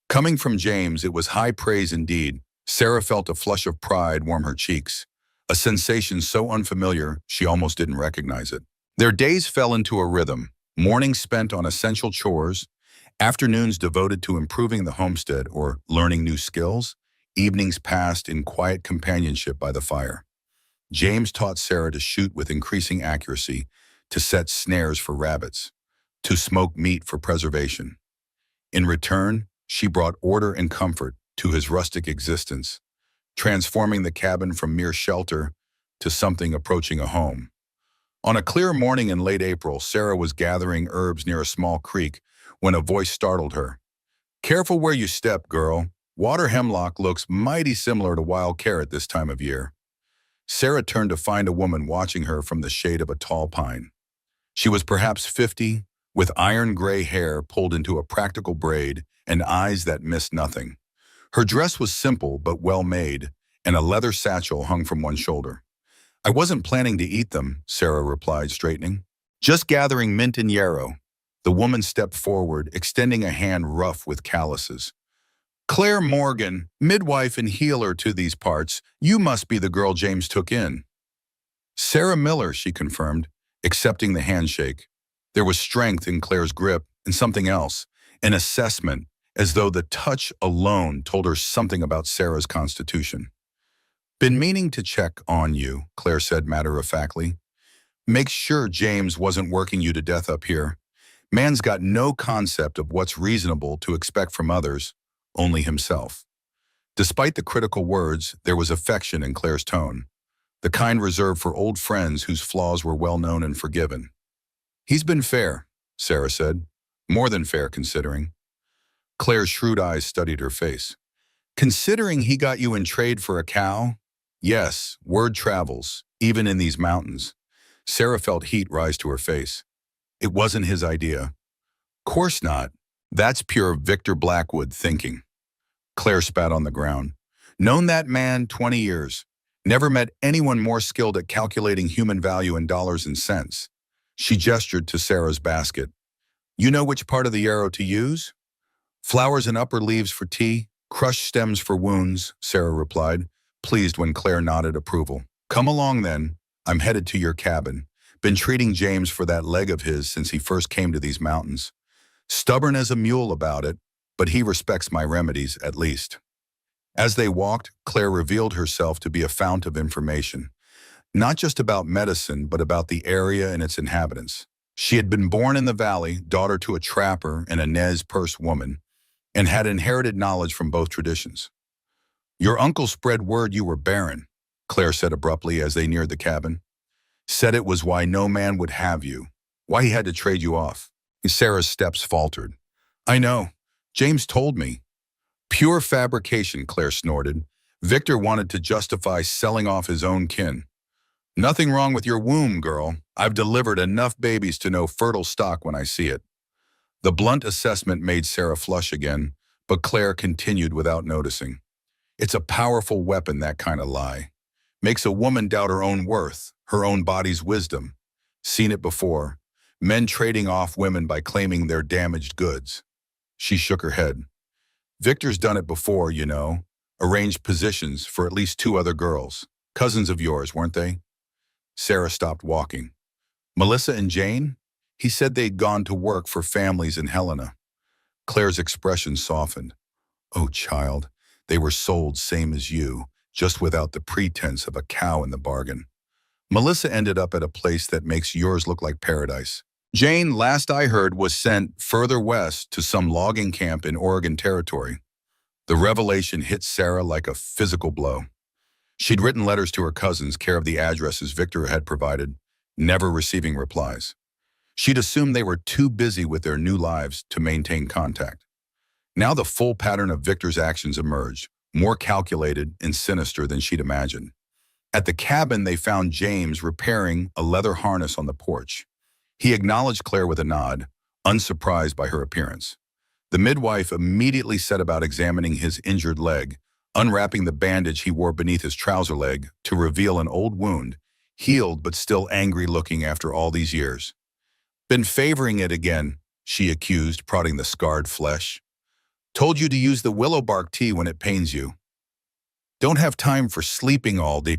Coming from James, it was high praise indeed. Sarah felt a flush of pride warm her cheeks, a sensation so unfamiliar she almost didn't recognize it. Their days fell into a rhythm, mornings spent on essential chores, afternoons devoted to improving the homestead or learning new skills, evenings passed in quiet companionship by the fire. James taught Sarah to shoot with increasing accuracy, to set snares for rabbits, to smoke meat for preservation. In return, she brought order and comfort to his rustic existence, transforming the cabin from mere shelter to something approaching a home. On a clear morning in late April, Sarah was gathering herbs near a small creek when a voice startled her. "Careful where you step, girl. Water hemlock looks mighty similar to wild carrot this time of year." Sarah turned to find a woman watching her from the shade of a tall pine. She was perhaps 50, with iron gray hair pulled into a practical braid and eyes that missed nothing. Her dress was simple but well made, and a leather satchel hung from one shoulder. "I wasn't planning to eat them," Sarah replied, straightening. "Just gathering mint and yarrow." The woman stepped forward, extending a hand rough with calluses. "Claire Morgan, midwife and healer to these parts, you must be the girl James took in." "Sarah Miller," she confirmed, accepting the handshake. There was strength in Claire's grip and something else, an assessment, as though the touch alone told her something about Sarah's constitution. "Been meaning to check on you," Claire said matter-of-factly. "Make sure James wasn't working you to death up here. Man's got no concept of what's reasonable to expect from others, only himself." Despite the critical words, there was affection in Claire's tone, the kind reserved for old friends whose flaws were well known and forgiven. "He's been fair," Sarah said. "More than fair, considering." Claire's shrewd eyes studied her face. "Considering he got you in trade for a cow?" "Yes, word travels, even in these mountains." Sarah felt heat rise to her face. "It wasn't his idea." "Course not. That's pure Victor Blackwood thinking." Claire spat on the ground. "Known that man 20 years. Never met anyone more skilled at calculating human value in dollars and cents." She gestured to Sarah's basket. "You know which part of the yarrow to use?" "Flowers and upper leaves for tea, crushed stems for wounds," Sarah replied, pleased when Claire nodded approval. "Come along then. I'm headed to your cabin. Been treating James for that leg of his since he first came to these mountains. Stubborn as a mule about it, but he respects my remedies, at least." As they walked, Claire revealed herself to be a fount of information, not just about medicine, but about the area and its inhabitants. She had been born in the valley, daughter to a trapper and a Nez Perce woman, and had inherited knowledge from both traditions. "Your uncle spread word you were barren," Claire said abruptly as they neared the cabin. "Said it was why no man would have you." Why he had to trade you off. Sarah's steps faltered. I know. James told me. Pure fabrication, Claire snorted. Victor wanted to justify selling off his own kin. Nothing wrong with your womb, girl. I've delivered enough babies to know fertile stock when I see it. The blunt assessment made Sarah flush again, but Claire continued without noticing. It's a powerful weapon, that kind of lie. Makes a woman doubt her own worth, her own body's wisdom. Seen it before. Men trading off women by claiming they're damaged goods. She shook her head. Victor's done it before, you know. Arranged positions for at least 2 other girls. Cousins of yours, weren't they? Sarah stopped walking. Melissa and Jane? He said they'd gone to work for families in Helena. Claire's expression softened. Oh, child, they were sold same as you, just without the pretense of a cow in the bargain. Melissa ended up at a place that makes yours look like paradise. Jane, last I heard, was sent further west to some logging camp in Oregon Territory. The revelation hit Sarah like a physical blow. She'd written letters to her cousins, care of the addresses Victor had provided, never receiving replies. She'd assumed they were too busy with their new lives to maintain contact. Now the full pattern of Victor's actions emerged, more calculated and sinister than she'd imagined. At the cabin, they found James repairing a leather harness on the porch. He acknowledged Claire with a nod, unsurprised by her appearance. The midwife immediately set about examining his injured leg, unwrapping the bandage he wore beneath his trouser leg to reveal an old wound, healed but still angry-looking after all these years. Been favoring it again, she accused, prodding the scarred flesh. Told you to use the willow bark tea when it pains you. Don't have time for sleeping all day,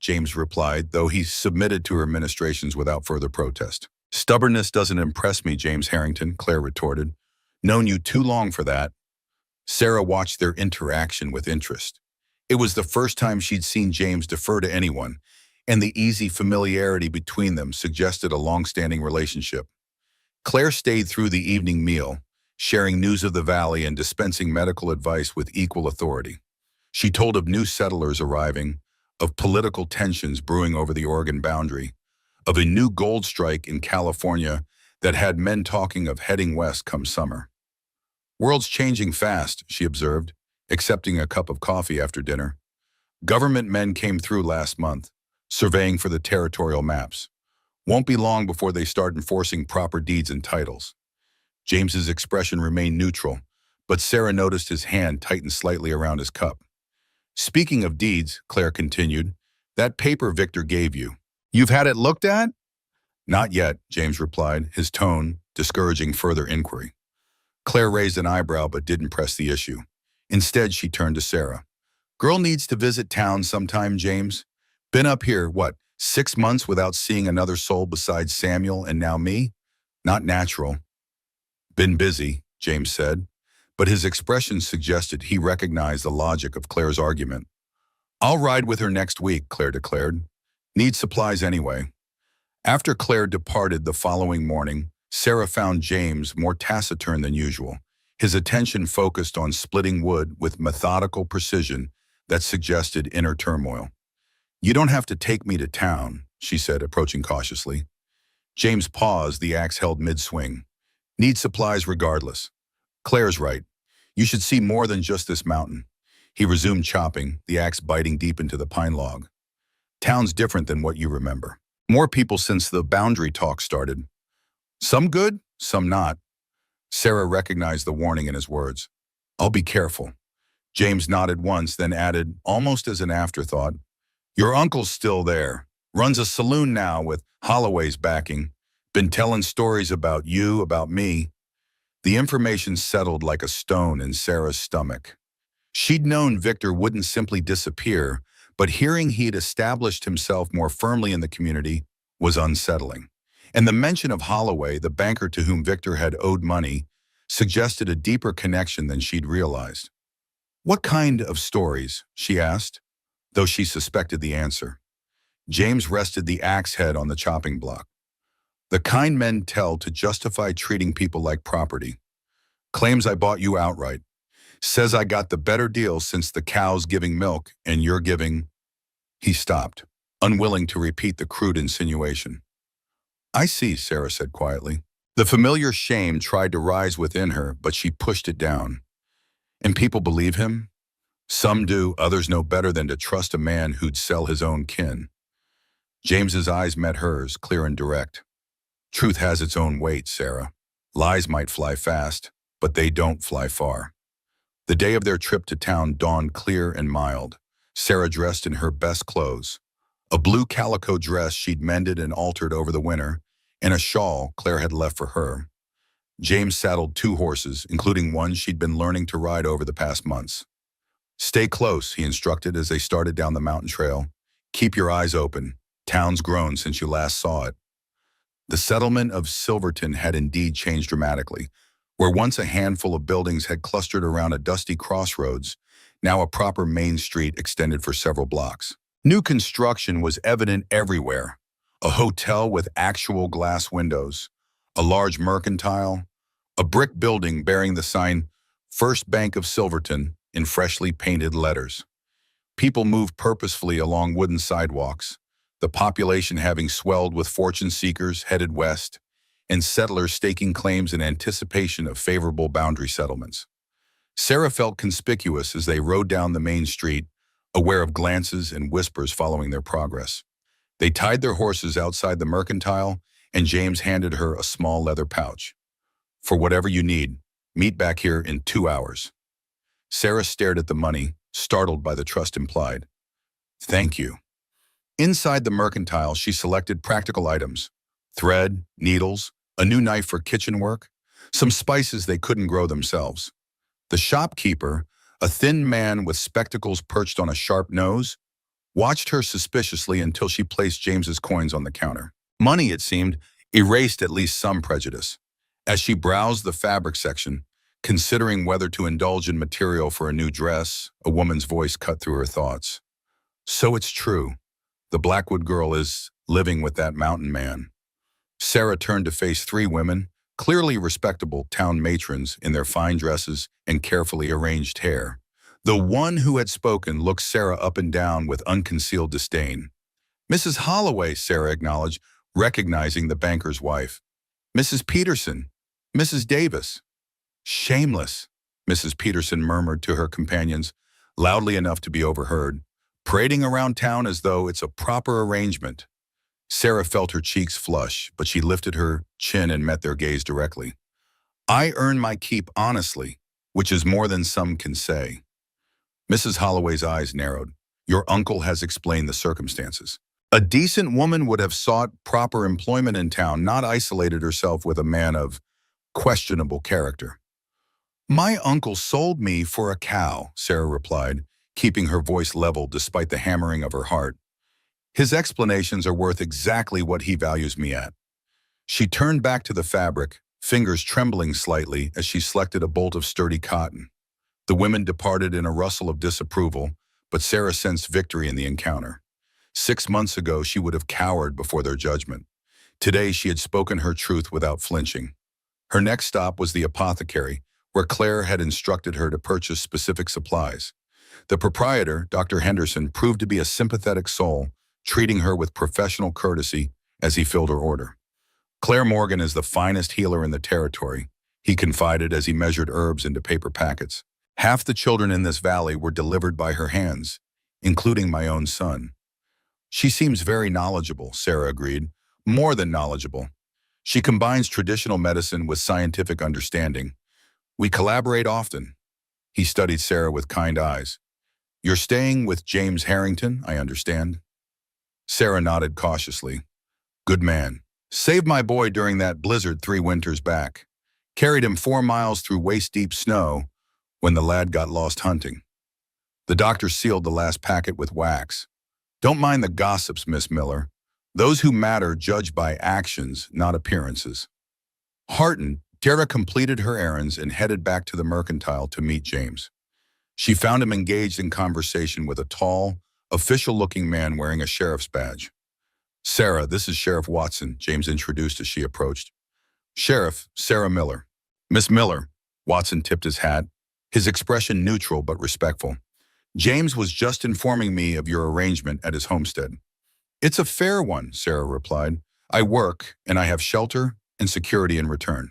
James replied, though he submitted to her ministrations without further protest. Stubbornness doesn't impress me, James Harrington, Claire retorted. Known you too long for that. Sarah watched their interaction with interest. It was the first time she'd seen James defer to anyone, and the easy familiarity between them suggested a long-standing relationship. Claire stayed through the evening meal, sharing news of the valley and dispensing medical advice with equal authority. She told of new settlers arriving, of political tensions brewing over the Oregon boundary, of a new gold strike in California that had men talking of heading west come summer. World's changing fast, she observed, accepting a cup of coffee after dinner. Government men came through last month, surveying for the territorial maps. Won't be long before they start enforcing proper deeds and titles. James's expression remained neutral, but Sarah noticed his hand tighten slightly around his cup. Speaking of deeds, Claire continued, that paper Victor gave you. You've had it looked at? Not yet, James replied, his tone discouraging further inquiry. Claire raised an eyebrow but didn't press the issue. Instead, she turned to Sarah. Girl needs to visit town sometime, James. Been up here, 6 months without seeing another soul besides Samuel and now me? Not natural. Been busy, James said, but his expression suggested he recognized the logic of Claire's argument. I'll ride with her next week, Claire declared. Need supplies anyway. After Claire departed the following morning, Sarah found James more taciturn than usual, his attention focused on splitting wood with methodical precision that suggested inner turmoil. You don't have to take me to town, she said, approaching cautiously. James paused, the axe held mid-swing. Need supplies regardless. Claire's right. You should see more than just this mountain. He resumed chopping, the axe biting deep into the pine log. Town's different than what you remember. More people since the boundary talk started. Some good, some not. Sarah recognized the warning in his words. I'll be careful. James nodded once, then added, almost as an afterthought, your uncle's still there. Runs a saloon now with Holloway's backing. Been telling stories about you, about me. The information settled like a stone in Sarah's stomach. She'd known Victor wouldn't simply disappear, but hearing he'd established himself more firmly in the community was unsettling. And the mention of Holloway, the banker to whom Victor had owed money, suggested a deeper connection than she'd realized. What kind of stories? She asked, though she suspected the answer. James rested the axe head on the chopping block. The kind men tell to justify treating people like property. Claims I bought you outright. Says I got the better deal since the cow's giving milk and you're giving... He stopped, unwilling to repeat the crude insinuation. I see, Sarah said quietly. The familiar shame tried to rise within her, but she pushed it down. And people believe him? Some do, others know better than to trust a man who'd sell his own kin. James's eyes met hers, clear and direct. Truth has its own weight, Sarah. Lies might fly fast, but they don't fly far. The day of their trip to town dawned clear and mild. Sarah dressed in her best clothes. A blue calico dress she'd mended and altered over the winter, and a shawl Claire had left for her. James saddled 2 horses, including one she'd been learning to ride over the past months. Stay close, he instructed as they started down the mountain trail. Keep your eyes open. Town's grown since you last saw it. The settlement of Silverton had indeed changed dramatically. Where once a handful of buildings had clustered around a dusty crossroads, now a proper main street extended for several blocks. New construction was evident everywhere. A hotel with actual glass windows, a large mercantile, a brick building bearing the sign First Bank of Silverton in freshly painted letters. People moved purposefully along wooden sidewalks, the population having swelled with fortune seekers headed west, and settlers staking claims in anticipation of favorable boundary settlements. Sarah felt conspicuous as they rode down the main street, aware of glances and whispers following their progress. They tied their horses outside the mercantile, and James handed her a small leather pouch. For whatever you need, meet back here in 2 hours. Sarah stared at the money, startled by the trust implied. Thank you. Inside the mercantile, she selected practical items: thread, needles, a new knife for kitchen work, some spices they couldn't grow themselves. The shopkeeper, a thin man with spectacles perched on a sharp nose, watched her suspiciously until she placed James's coins on the counter. Money, it seemed, erased at least some prejudice. As she browsed the fabric section, considering whether to indulge in material for a new dress, a woman's voice cut through her thoughts. So it's true. The Blackwood girl is living with that mountain man. Sarah turned to face 3 women, clearly respectable town matrons in their fine dresses and carefully arranged hair. The one who had spoken looked Sarah up and down with unconcealed disdain. Mrs. Holloway, Sarah acknowledged, recognizing the banker's wife. Mrs. Peterson, Mrs. Davis. Shameless, Mrs. Peterson murmured to her companions, loudly enough to be overheard, parading around town as though it's a proper arrangement. Sarah felt her cheeks flush, but she lifted her chin and met their gaze directly. I earn my keep honestly, which is more than some can say. Mrs. Holloway's eyes narrowed. Your uncle has explained the circumstances. A decent woman would have sought proper employment in town, not isolated herself with a man of questionable character. My uncle sold me for a cow, Sarah replied, keeping her voice level despite the hammering of her heart. His explanations are worth exactly what he values me at. She turned back to the fabric, fingers trembling slightly as she selected a bolt of sturdy cotton. The women departed in a rustle of disapproval, but Sarah sensed victory in the encounter. 6 months ago, she would have cowered before their judgment. Today, she had spoken her truth without flinching. Her next stop was the apothecary, where Claire had instructed her to purchase specific supplies. The proprietor, Dr. Henderson, proved to be a sympathetic soul, treating her with professional courtesy as he filled her order. Claire Morgan is the finest healer in the territory, he confided as he measured herbs into paper packets. Half the children in this valley were delivered by her hands, including my own son. She seems very knowledgeable, Sarah agreed. More than knowledgeable. She combines traditional medicine with scientific understanding. We collaborate often. He studied Sarah with kind eyes. You're staying with James Harrington, I understand. Sarah nodded cautiously. Good man. Saved my boy during that blizzard 3 winters back. Carried him 4 miles through waist-deep snow when the lad got lost hunting. The doctor sealed the last packet with wax. Don't mind the gossips, Miss Miller. Those who matter judge by actions, not appearances. Heartened, Tara completed her errands and headed back to the mercantile to meet James. She found him engaged in conversation with a tall, official-looking man wearing a sheriff's badge. Sarah, this is Sheriff Watson, James introduced as she approached. Sheriff, Sarah Miller. Miss Miller, Watson tipped his hat, his expression neutral but respectful. James was just informing me of your arrangement at his homestead. It's a fair one, Sarah replied. I work, and I have shelter and security in return.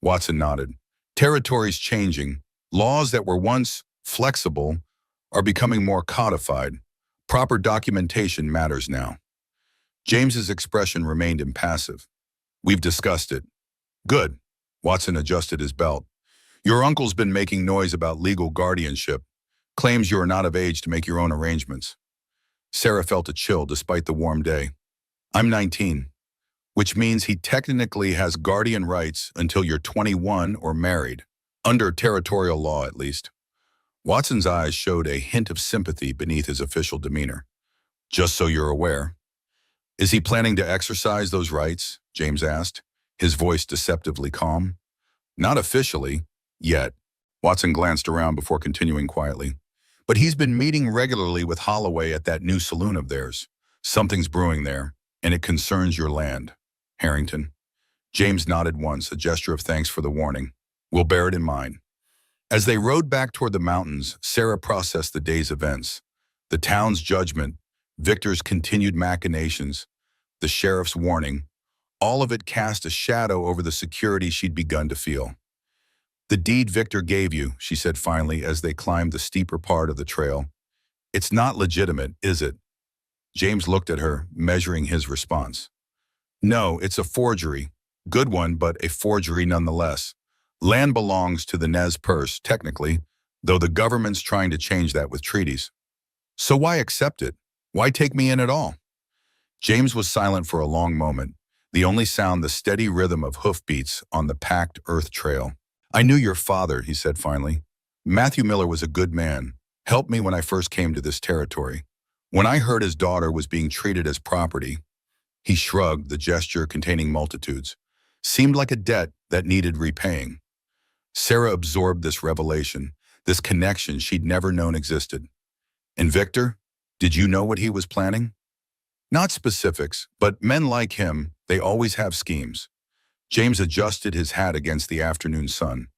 Watson nodded. Territories changing. Laws that were once flexible are becoming more codified. Proper documentation matters now. James's expression remained impassive. We've discussed it. Good. Watson adjusted his belt. Your uncle's been making noise about legal guardianship, claims you are not of age to make your own arrangements. Sarah felt a chill despite the warm day. I'm 19, which means he technically has guardian rights until you're 21 or married, under territorial law at least. Watson's eyes showed a hint of sympathy beneath his official demeanor. Just so you're aware. Is he planning to exercise those rights? James asked, his voice deceptively calm. Not officially, yet. Watson glanced around before continuing quietly. But he's been meeting regularly with Holloway at that new saloon of theirs. Something's brewing there, and it concerns your land. Harrington. James nodded once, a gesture of thanks for the warning. We'll bear it in mind. As they rode back toward the mountains, Sarah processed the day's events. The town's judgment, Victor's continued machinations, the sheriff's warning, all of it cast a shadow over the security she'd begun to feel. The deed Victor gave you, she said finally as they climbed the steeper part of the trail. It's not legitimate, is it? James looked at her, measuring his response. No, it's a forgery. Good one, but a forgery nonetheless. Land belongs to the Nez Perce, technically, though the government's trying to change that with treaties. So why accept it? Why take me in at all? James was silent for a long moment, the only sound the steady rhythm of hoofbeats on the packed earth trail. I knew your father, he said finally. Matthew Miller was a good man, helped me when I first came to this territory. When I heard his daughter was being treated as property, he shrugged, the gesture containing multitudes. Seemed like a debt that needed repaying. Sarah absorbed this revelation, this connection she'd never known existed. And Victor, did you know what he was planning? Not specifics, but men like him, they always have schemes. James adjusted his hat against the afternoon sun.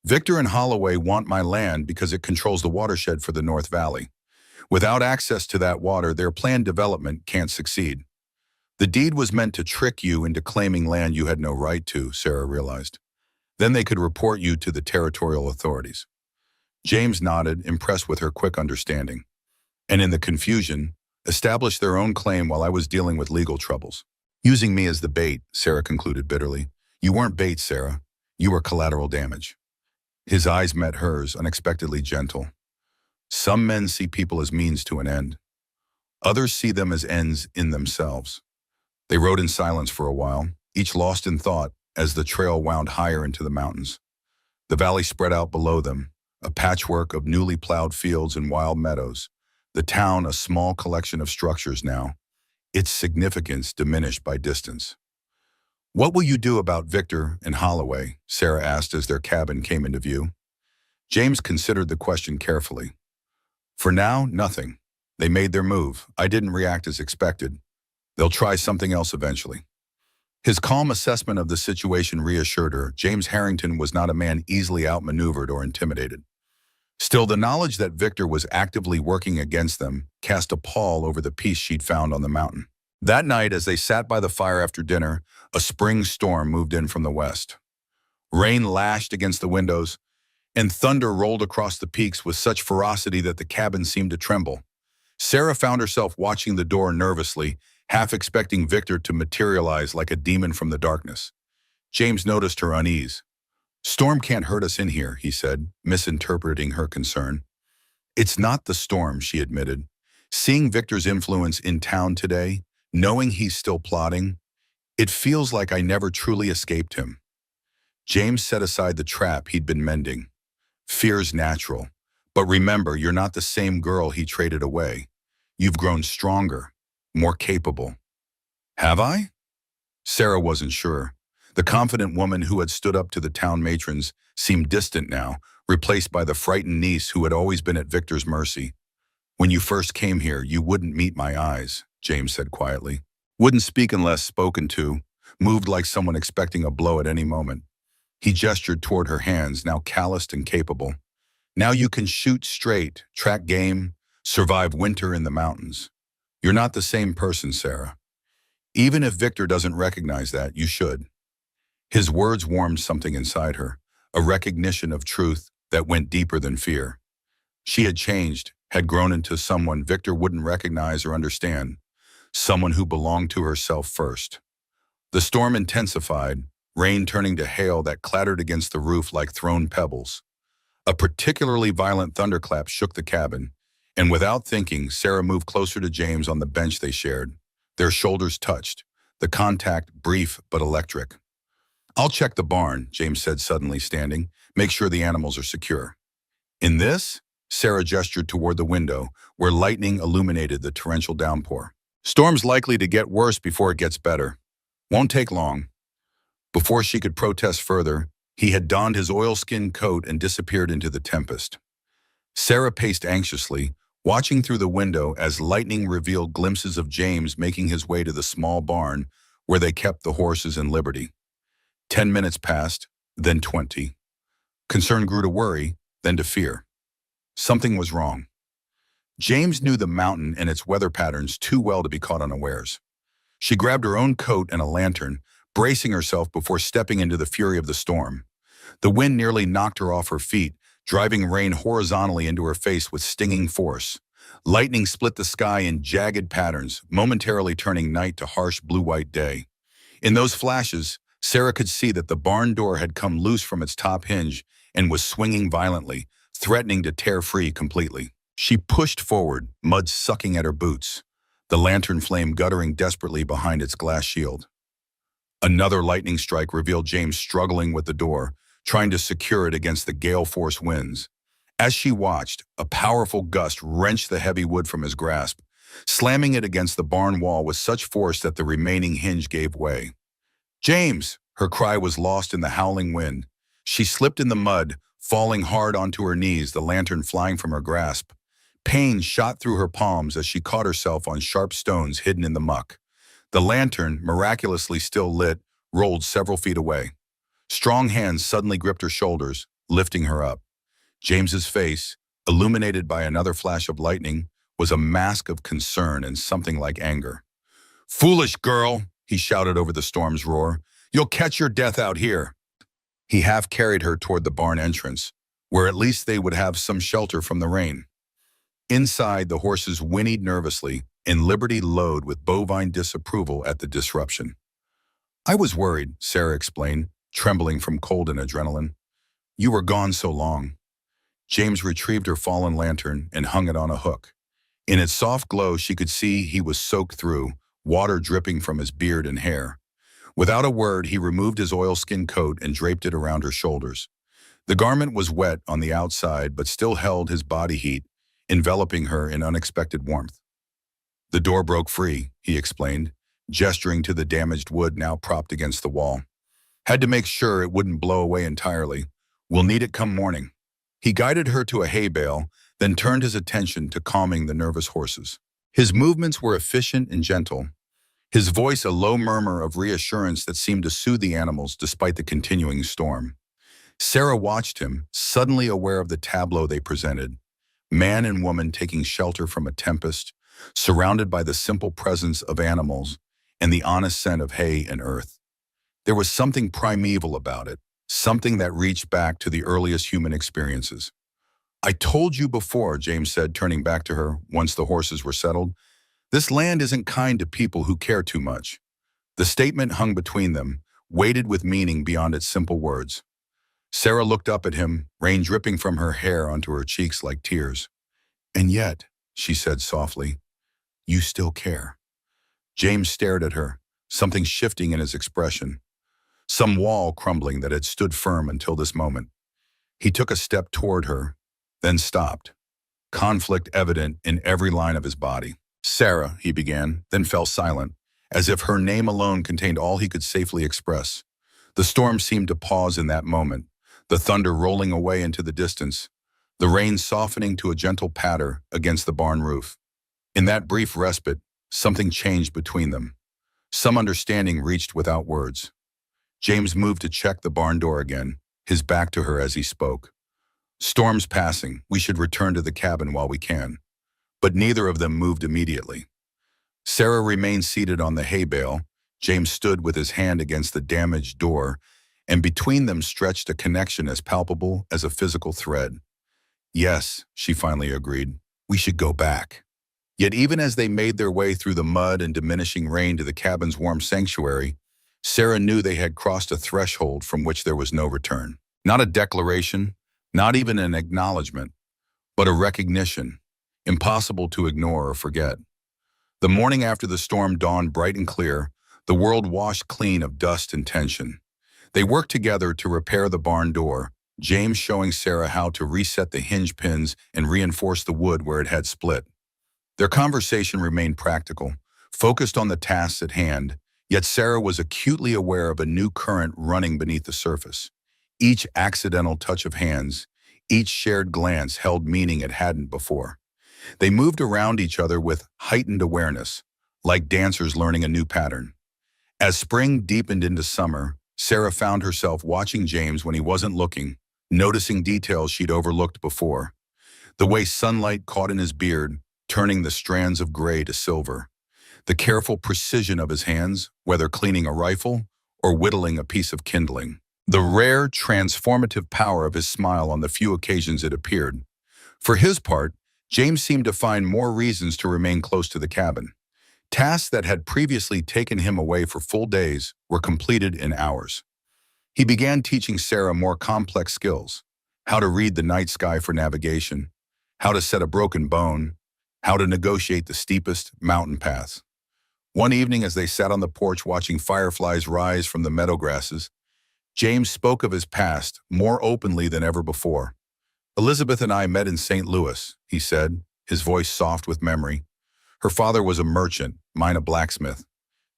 Victor and Holloway want my land because it controls the watershed for the North Valley. Without access to that water, their planned development can't succeed. The deed was meant to trick you into claiming land you had no right to, Sarah realized. Then they could report you to the territorial authorities. James nodded, impressed with her quick understanding. And in the confusion, established their own claim while I was dealing with legal troubles. Using me as the bait, Sarah concluded bitterly. You weren't bait, Sarah. You were collateral damage. His eyes met hers, unexpectedly gentle. Some men see people as means to an end. Others see them as ends in themselves. They rode in silence for a while, each lost in thought as the trail wound higher into the mountains. The valley spread out below them, a patchwork of newly plowed fields and wild meadows. The town a small collection of structures now, its significance diminished by distance. What will you do about Victor and Holloway? Sarah asked as their cabin came into view. James considered the question carefully. For now, nothing. They made their move. I didn't react as expected. They'll try something else eventually. His calm assessment of the situation reassured her. James Harrington was not a man easily outmaneuvered or intimidated. Still, the knowledge that Victor was actively working against them cast a pall over the peace she'd found on the mountain. That night, as they sat by the fire after dinner, a spring storm moved in from the west. Rain lashed against the windows, and thunder rolled across the peaks with such ferocity that the cabin seemed to tremble. Sarah found herself watching the door nervously, half expecting Victor to materialize like a demon from the darkness. James noticed her unease. Storm can't hurt us in here, he said, misinterpreting her concern. It's not the storm, she admitted. Seeing Victor's influence in town today, knowing he's still plotting, it feels like I never truly escaped him. James set aside the trap he'd been mending. Fear's natural, but remember, you're not the same girl he traded away. You've grown stronger, more capable. Have I? Sarah wasn't sure. The confident woman who had stood up to the town matrons seemed distant now, replaced by the frightened niece who had always been at Victor's mercy. When you first came here, you wouldn't meet my eyes, James said quietly. Wouldn't speak unless spoken to, moved like someone expecting a blow at any moment. He gestured toward her hands, now calloused and capable. Now you can shoot straight, track game, survive winter in the mountains. You're not the same person, Sarah. Even if Victor doesn't recognize that, you should. His words warmed something inside her, a recognition of truth that went deeper than fear. She had changed, had grown into someone Victor wouldn't recognize or understand, someone who belonged to herself first. The storm intensified, rain turning to hail that clattered against the roof like thrown pebbles. A particularly violent thunderclap shook the cabin, and without thinking, Sarah moved closer to James on the bench they shared. Their shoulders touched, the contact brief but electric. "I'll check the barn," James said suddenly, standing. "Make sure the animals are secure." "In this?" Sarah gestured toward the window, where lightning illuminated the torrential downpour. "Storm's likely to get worse before it gets better. Won't take long." Before she could protest further, he had donned his oilskin coat and disappeared into the tempest. Sarah paced anxiously, watching through the window as lightning revealed glimpses of James making his way to the small barn where they kept the horses in liberty. 10 minutes passed, then 20. Concern grew to worry, then to fear. Something was wrong. James knew the mountain and its weather patterns too well to be caught unawares. She grabbed her own coat and a lantern, bracing herself before stepping into the fury of the storm. The wind nearly knocked her off her feet, driving rain horizontally into her face with stinging force. Lightning split the sky in jagged patterns, momentarily turning night to harsh blue-white day. In those flashes, Sarah could see that the barn door had come loose from its top hinge and was swinging violently, threatening to tear free completely. She pushed forward, mud sucking at her boots, the lantern flame guttering desperately behind its glass shield. Another lightning strike revealed James struggling with the door, trying to secure it against the gale-force winds. As she watched, a powerful gust wrenched the heavy wood from his grasp, slamming it against the barn wall with such force that the remaining hinge gave way. "James!" Her cry was lost in the howling wind. She slipped in the mud, falling hard onto her knees, the lantern flying from her grasp. Pain shot through her palms as she caught herself on sharp stones hidden in the muck. The lantern, miraculously still lit, rolled several feet away. Strong hands suddenly gripped her shoulders, lifting her up. James's face, illuminated by another flash of lightning, was a mask of concern and something like anger. "Foolish girl!" he shouted over the storm's roar. "You'll catch your death out here." He half carried her toward the barn entrance, where at least they would have some shelter from the rain. Inside, the horses whinnied nervously, in Liberty lowed with bovine disapproval at the disruption. "I was worried," Sarah explained, trembling from cold and adrenaline. "You were gone so long." James retrieved her fallen lantern and hung it on a hook. In its soft glow, she could see he was soaked through, water dripping from his beard and hair. Without a word, he removed his oilskin coat and draped it around her shoulders. The garment was wet on the outside, but still held his body heat, enveloping her in unexpected warmth. "The door broke free," he explained, gesturing to the damaged wood now propped against the wall. "Had to make sure it wouldn't blow away entirely. We'll need it come morning." He guided her to a hay bale, then turned his attention to calming the nervous horses. His movements were efficient and gentle, his voice a low murmur of reassurance that seemed to soothe the animals despite the continuing storm. Sarah watched him, suddenly aware of the tableau they presented. Man and woman taking shelter from a tempest, surrounded by the simple presence of animals and the honest scent of hay and earth. There was something primeval about it, something that reached back to the earliest human experiences. "I told you before," James said, turning back to her once the horses were settled. "This land isn't kind to people who care too much." The statement hung between them, weighted with meaning beyond its simple words. Sarah looked up at him, rain dripping from her hair onto her cheeks like tears. "And yet," she said softly, "you still care." James stared at her, something shifting in his expression. Some wall crumbling that had stood firm until this moment. He took a step toward her, then stopped, conflict evident in every line of his body. "Sarah," he began, then fell silent, as if her name alone contained all he could safely express. The storm seemed to pause in that moment, the thunder rolling away into the distance, the rain softening to a gentle patter against the barn roof. In that brief respite, something changed between them. Some understanding reached without words. James moved to check the barn door again, his back to her as he spoke. "Storm's passing. We should return to the cabin while we can." But neither of them moved immediately. Sarah remained seated on the hay bale. James stood with his hand against the damaged door, and between them stretched a connection as palpable as a physical thread. Yes, she finally agreed. We should go back. Yet even as they made their way through the mud and diminishing rain to the cabin's warm sanctuary, Sarah knew they had crossed a threshold from which there was no return. Not a declaration, not even an acknowledgement, but a recognition, impossible to ignore or forget. The morning after the storm dawned bright and clear, the world washed clean of dust and tension. They worked together to repair the barn door, James showing Sarah how to reset the hinge pins and reinforce the wood where it had split. Their conversation remained practical, focused on the tasks at hand, yet Sarah was acutely aware of a new current running beneath the surface. Each accidental touch of hands, each shared glance held meaning it hadn't before. They moved around each other with heightened awareness, like dancers learning a new pattern. As spring deepened into summer, Sarah found herself watching James when he wasn't looking, noticing details she'd overlooked before. The way sunlight caught in his beard, turning the strands of gray to silver. The careful precision of his hands, whether cleaning a rifle or whittling a piece of kindling. The rare, transformative power of his smile on the few occasions it appeared. For his part, James seemed to find more reasons to remain close to the cabin. Tasks that had previously taken him away for full days were completed in hours. He began teaching Sarah more complex skills: how to read the night sky for navigation, how to set a broken bone, how to negotiate the steepest mountain paths. One evening, as they sat on the porch watching fireflies rise from the meadow grasses, James spoke of his past more openly than ever before. "Elizabeth and I met in St. Louis," he said, his voice soft with memory. "Her father was a merchant, mine a blacksmith.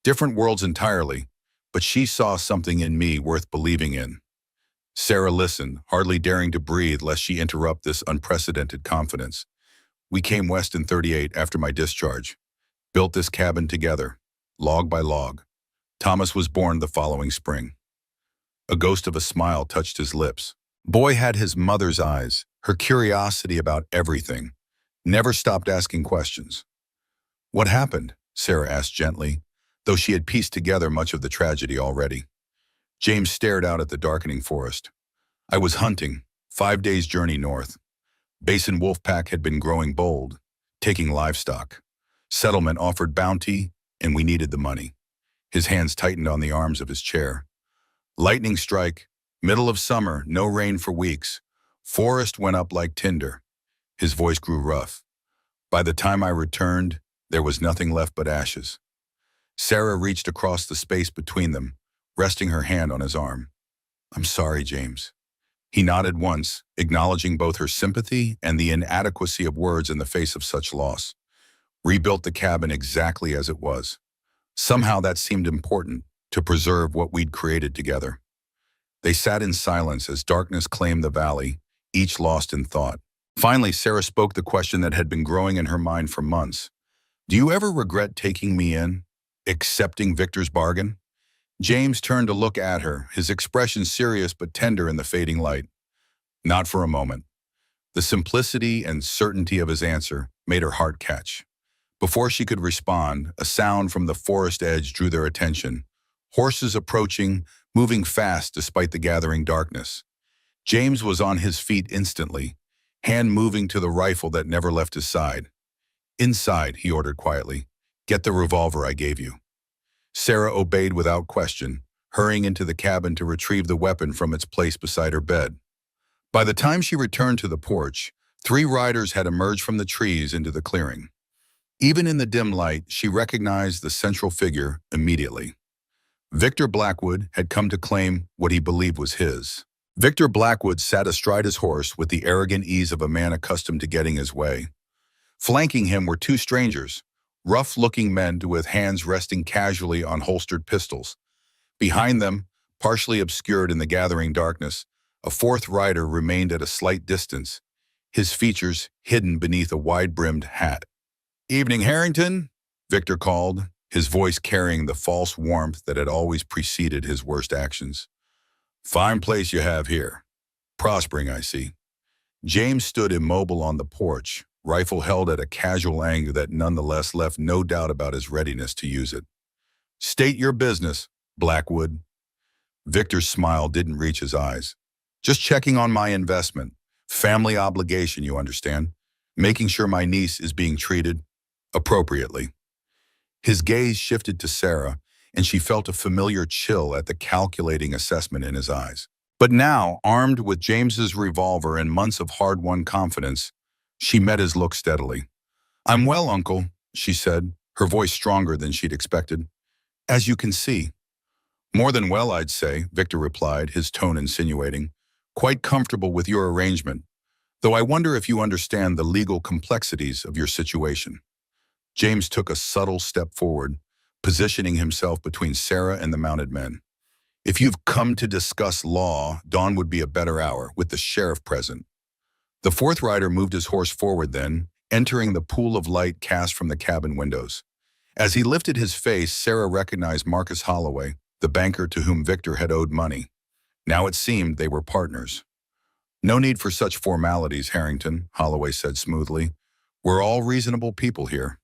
Different worlds entirely, but she saw something in me worth believing in." Sarah listened, hardly daring to breathe lest she interrupt this unprecedented confidence. "We came west in '38 after my discharge. Built this cabin together, log by log. Thomas was born the following spring." A ghost of a smile touched his lips. Boy had his mother's eyes, her curiosity about everything. Never stopped asking questions. "What happened?" Sarah asked gently, though she had pieced together much of the tragedy already. James stared out at the darkening forest. "I was hunting, 5 days' journey north. Basin wolf pack had been growing bold, taking livestock. Settlement offered bounty, and we needed the money." His hands tightened on the arms of his chair. "Lightning strike, middle of summer, no rain for weeks. Forest went up like tinder." His voice grew rough. "By the time I returned, there was nothing left but ashes." Sarah reached across the space between them, resting her hand on his arm. "I'm sorry, James." He nodded once, acknowledging both her sympathy and the inadequacy of words in the face of such loss. Rebuilt the cabin exactly as it was. Somehow that seemed important, to preserve what we'd created together. They sat in silence as darkness claimed the valley, each lost in thought. Finally, Sarah spoke the question that had been growing in her mind for months. "Do you ever regret taking me in, accepting Victor's bargain?" James turned to look at her, his expression serious but tender in the fading light. Not for a moment. The simplicity and certainty of his answer made her heart catch. Before she could respond, a sound from the forest edge drew their attention. Horses approaching, moving fast despite the gathering darkness. James was on his feet instantly, hand moving to the rifle that never left his side. "Inside," he ordered quietly. "Get the revolver I gave you." Sarah obeyed without question, hurrying into the cabin to retrieve the weapon from its place beside her bed. By the time she returned to the porch, 3 riders had emerged from the trees into the clearing. Even in the dim light, she recognized the central figure immediately. Victor Blackwood had come to claim what he believed was his. Victor Blackwood sat astride his horse with the arrogant ease of a man accustomed to getting his way. Flanking him were 2 strangers, rough-looking men with hands resting casually on holstered pistols. Behind them, partially obscured in the gathering darkness, a 4th rider remained at a slight distance, his features hidden beneath a wide-brimmed hat. "Evening, Harrington," Victor called, his voice carrying the false warmth that had always preceded his worst actions. "Fine place you have here. Prospering, I see." James stood immobile on the porch, rifle held at a casual angle that nonetheless left no doubt about his readiness to use it. "State your business, Blackwood." Victor's smile didn't reach his eyes. "Just checking on my investment. Family obligation, you understand. Making sure my niece is being treated appropriately." His gaze shifted to Sarah, and she felt a familiar chill at the calculating assessment in his eyes. But now, armed with James's revolver and months of hard-won confidence, she met his look steadily. "I'm well, Uncle," she said, her voice stronger than she'd expected. "As you can see." "More than well, I'd say," Victor replied, his tone insinuating. "Quite comfortable with your arrangement, though I wonder if you understand the legal complexities of your situation." James took a subtle step forward, positioning himself between Sarah and the mounted men. "If you've come to discuss law, dawn would be a better hour, with the sheriff present." The fourth rider moved his horse forward then, entering the pool of light cast from the cabin windows. As he lifted his face, Sarah recognized Marcus Holloway, the banker to whom Victor had owed money. Now it seemed they were partners. "No need for such formalities, Harrington," Holloway said smoothly. "We're all reasonable people here."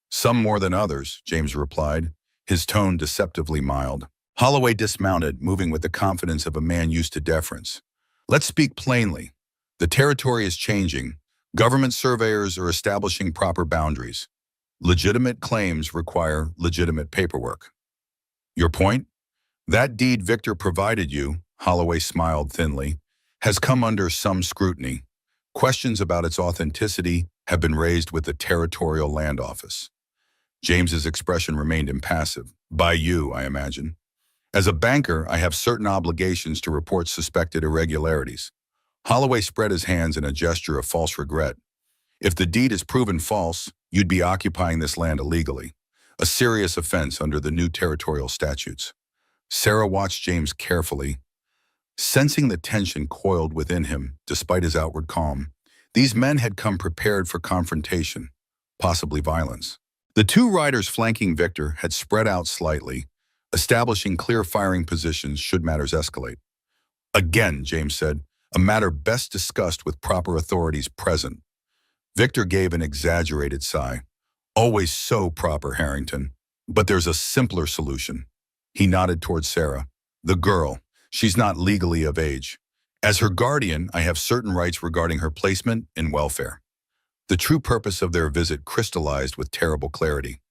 "Some more than others," James replied, his tone deceptively mild. Holloway dismounted, moving with the confidence of a man used to deference. "Let's speak plainly. The territory is changing. Government surveyors are establishing proper boundaries. Legitimate claims require legitimate paperwork." "Your point?" "That deed Victor provided you," Holloway smiled thinly, "has come under some scrutiny. Questions about its authenticity have been raised with the Territorial Land Office." James's expression remained impassive. "By you, I imagine." "As a banker, I have certain obligations to report suspected irregularities." Holloway spread his hands in a gesture of false regret. "If the deed is proven false, you'd be occupying this land illegally, a serious offense under the new territorial statutes." Sarah watched James carefully, sensing the tension coiled within him despite his outward calm. These men had come prepared for confrontation, possibly violence. The two riders flanking Victor had spread out slightly, establishing clear firing positions should matters escalate. "Again," James said, "a matter best discussed with proper authorities present." Victor gave an exaggerated sigh. "Always so proper, Harrington. But there's a simpler solution." He nodded toward Sarah. "The girl. She's not legally of age. As her guardian, I have certain rights regarding her placement and welfare." The true purpose of their visit crystallized with terrible clarity.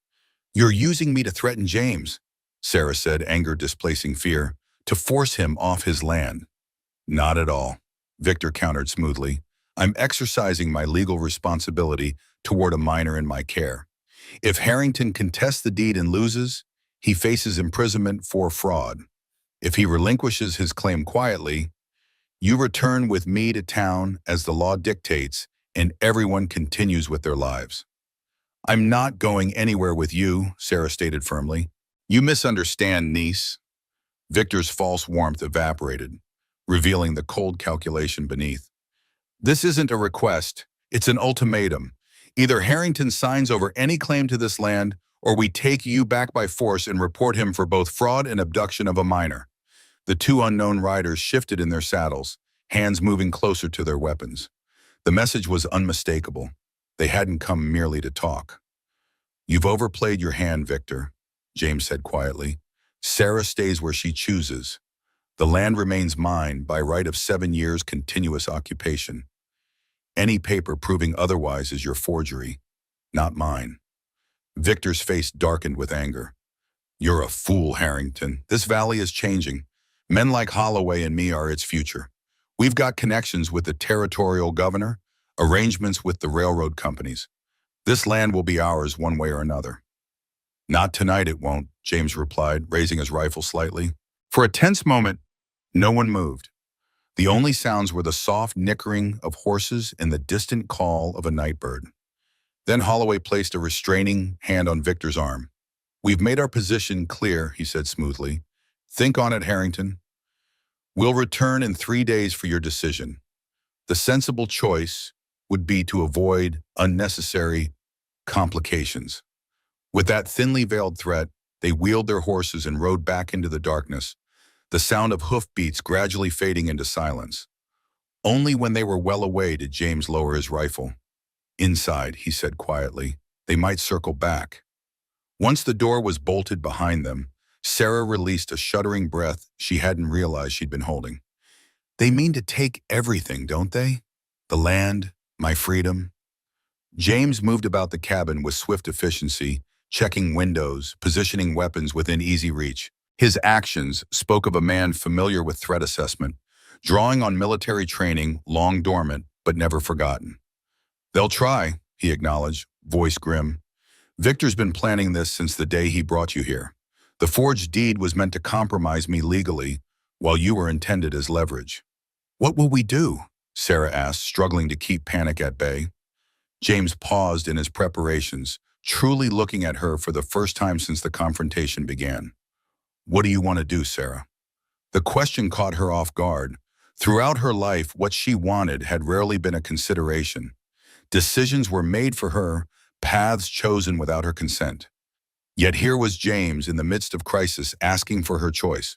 "You're using me to threaten James," Sarah said, anger displacing fear, "to force him off his land." "Not at all," Victor countered smoothly. "I'm exercising my legal responsibility toward a minor in my care. If Harrington contests the deed and loses, he faces imprisonment for fraud. If he relinquishes his claim quietly, you return with me to town as the law dictates, and everyone continues with their lives." "I'm not going anywhere with you," Sarah stated firmly. "You misunderstand, niece." Victor's false warmth evaporated, revealing the cold calculation beneath. "This isn't a request, it's an ultimatum. Either Harrington signs over any claim to this land, or we take you back by force and report him for both fraud and abduction of a minor." The two unknown riders shifted in their saddles, hands moving closer to their weapons. The message was unmistakable. They hadn't come merely to talk. "You've overplayed your hand, Victor," James said quietly. "Sarah stays where she chooses. The land remains mine by right of 7 years' continuous occupation. Any paper proving otherwise is your forgery, not mine." Victor's face darkened with anger. "You're a fool, Harrington. This valley is changing. Men like Holloway and me are its future. We've got connections with the territorial governor, arrangements with the railroad companies. This land will be ours one way or another." "Not tonight it won't," James replied, raising his rifle slightly. For a tense moment, no one moved. The only sounds were the soft nickering of horses and the distant call of a night bird. Then Holloway placed a restraining hand on Victor's arm. "We've made our position clear," he said smoothly. "Think on it, Harrington. We'll return in 3 days for your decision. The sensible choice would be to avoid unnecessary complications." With that thinly veiled threat, they wheeled their horses and rode back into the darkness, the sound of hoofbeats gradually fading into silence. Only when they were well away did James lower his rifle. Inside, he said quietly. They might circle back. Once the door was bolted behind them, Sarah released a shuddering breath she hadn't realized she'd been holding. They mean to take everything, don't they? The land, my freedom. James moved about the cabin with swift efficiency, checking windows, positioning weapons within easy reach. His actions spoke of a man familiar with threat assessment, drawing on military training long dormant but never forgotten. They'll try, he acknowledged, voice grim. Victor's been planning this since the day he brought you here. The forged deed was meant to compromise me legally, while you were intended as leverage. What will we do? Sarah asked, struggling to keep panic at bay. James paused in his preparations, truly looking at her for the first time since the confrontation began. What do you want to do, Sarah? The question caught her off guard. Throughout her life, what she wanted had rarely been a consideration. Decisions were made for her, paths chosen without her consent. Yet here was James in the midst of crisis asking for her choice.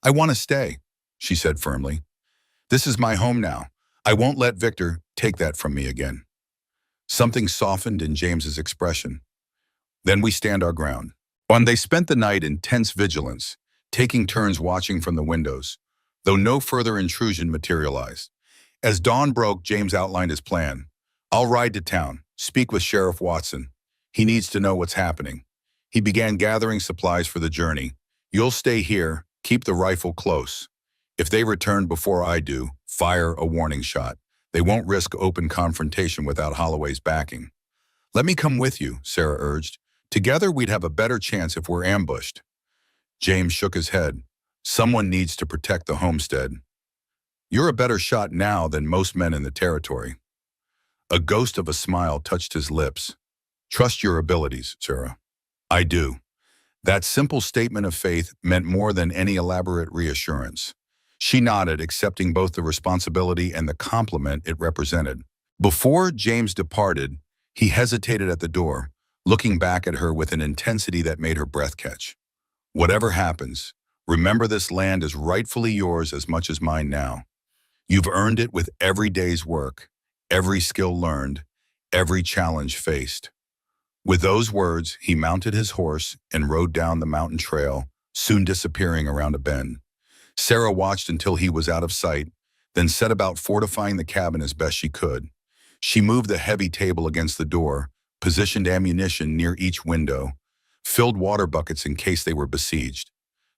I want to stay, she said firmly. This is my home now. I won't let Victor take that from me again. Something softened in James's expression. Then we stand our ground. And they spent the night in tense vigilance, taking turns watching from the windows, though no further intrusion materialized. As dawn broke, James outlined his plan. I'll ride to town, speak with Sheriff Watson. He needs to know what's happening. He began gathering supplies for the journey. You'll stay here, keep the rifle close. If they return before I do, fire a warning shot. They won't risk open confrontation without Holloway's backing. Let me come with you, Sarah urged. Together we'd have a better chance if we're ambushed. James shook his head. Someone needs to protect the homestead. You're a better shot now than most men in the territory. A ghost of a smile touched his lips. Trust your abilities, Sarah. I do. That simple statement of faith meant more than any elaborate reassurance. She nodded, accepting both the responsibility and the compliment it represented. Before James departed, he hesitated at the door, looking back at her with an intensity that made her breath catch. Whatever happens, remember this land is rightfully yours as much as mine now. You've earned it with every day's work, every skill learned, every challenge faced. With those words, he mounted his horse and rode down the mountain trail, soon disappearing around a bend. Sarah watched until he was out of sight, then set about fortifying the cabin as best she could. She moved the heavy table against the door, positioned ammunition near each window, filled water buckets in case they were besieged.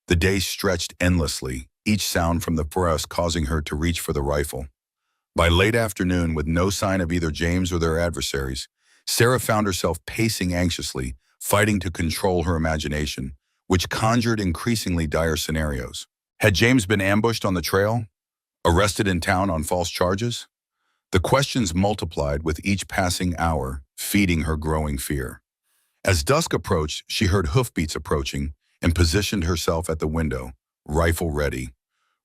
The day stretched endlessly, each sound from the forest causing her to reach for the rifle. By late afternoon, with no sign of either James or their adversaries, Sarah found herself pacing anxiously, fighting to control her imagination, which conjured increasingly dire scenarios. Had James been ambushed on the trail? Arrested in town on false charges? The questions multiplied with each passing hour, feeding her growing fear. As dusk approached, she heard hoofbeats approaching and positioned herself at the window, rifle ready.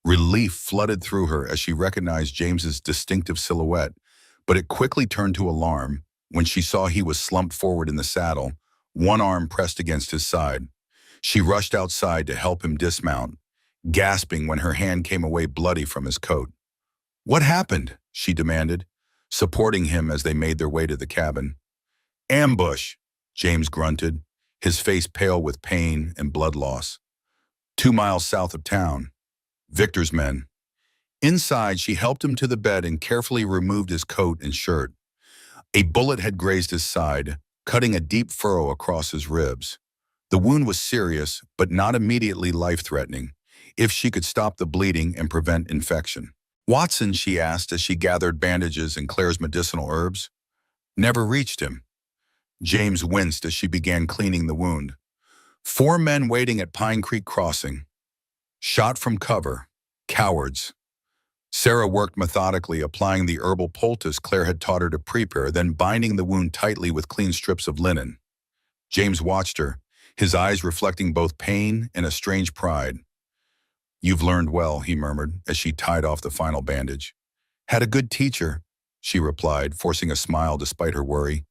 Relief flooded through her as she recognized James's distinctive silhouette, but it quickly turned to alarm when she saw he was slumped forward in the saddle, one arm pressed against his side. She rushed outside to help him dismount, gasping when her hand came away bloody from his coat. What happened? She demanded, supporting him as they made their way to the cabin. Ambush, James grunted, his face pale with pain and blood loss. 2 miles south of town. Victor's men. Inside, she helped him to the bed and carefully removed his coat and shirt. A bullet had grazed his side, cutting a deep furrow across his ribs. The wound was serious, but not immediately life-threatening, if she could stop the bleeding and prevent infection. Watson, she asked as she gathered bandages and Claire's medicinal herbs. Never reached him. James winced as she began cleaning the wound. 4 men waiting at Pine Creek Crossing. Shot from cover. Cowards. Sarah worked methodically, applying the herbal poultice Claire had taught her to prepare, then binding the wound tightly with clean strips of linen. James watched her, his eyes reflecting both pain and a strange pride. You've learned well, he murmured as she tied off the final bandage. Had a good teacher, she replied, forcing a smile despite her worry.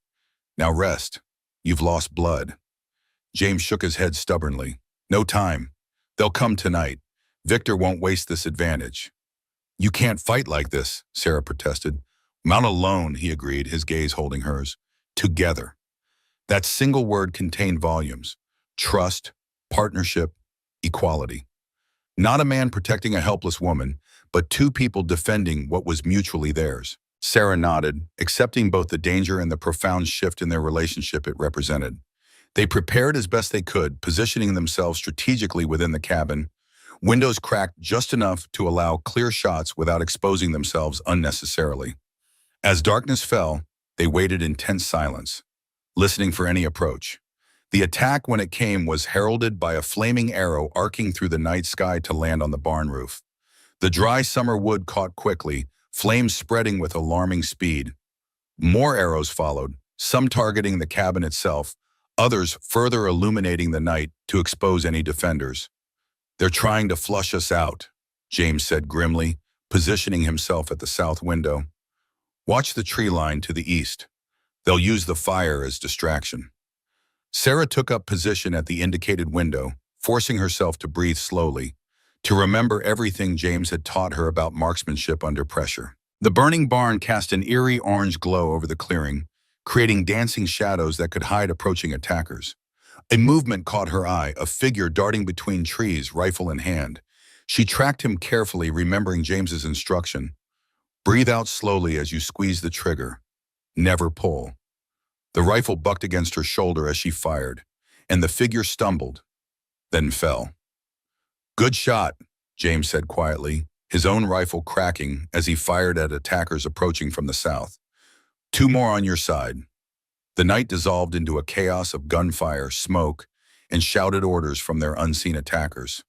Now rest. You've lost blood. James shook his head stubbornly. No time. They'll come tonight. Victor won't waste this advantage. You can't fight like this, Sarah protested. Not alone, he agreed, his gaze holding hers. Together. That single word contained volumes. Trust, partnership, equality. Not a man protecting a helpless woman, but two people defending what was mutually theirs. Sarah nodded, accepting both the danger and the profound shift in their relationship it represented. They prepared as best they could, positioning themselves strategically within the cabin, windows cracked just enough to allow clear shots without exposing themselves unnecessarily. As darkness fell, they waited in tense silence, listening for any approach. The attack, when it came, was heralded by a flaming arrow arcing through the night sky to land on the barn roof. The dry summer wood caught quickly, flames spreading with alarming speed. More arrows followed, some targeting the cabin itself, others further illuminating the night to expose any defenders. "They're trying to flush us out," James said grimly, positioning himself at the south window. "Watch the tree line to the east. They'll use the fire as distraction." Sarah took up position at the indicated window, forcing herself to breathe slowly, to remember everything James had taught her about marksmanship under pressure. The burning barn cast an eerie orange glow over the clearing, creating dancing shadows that could hide approaching attackers. A movement caught her eye, a figure darting between trees, rifle in hand. She tracked him carefully, remembering James's instruction. "Breathe out slowly as you squeeze the trigger. Never pull." The rifle bucked against her shoulder as she fired, and the figure stumbled, then fell. "Good shot," James said quietly, his own rifle cracking as he fired at attackers approaching from the south. "Two more on your side." The night dissolved into a chaos of gunfire, smoke, and shouted orders from their unseen attackers.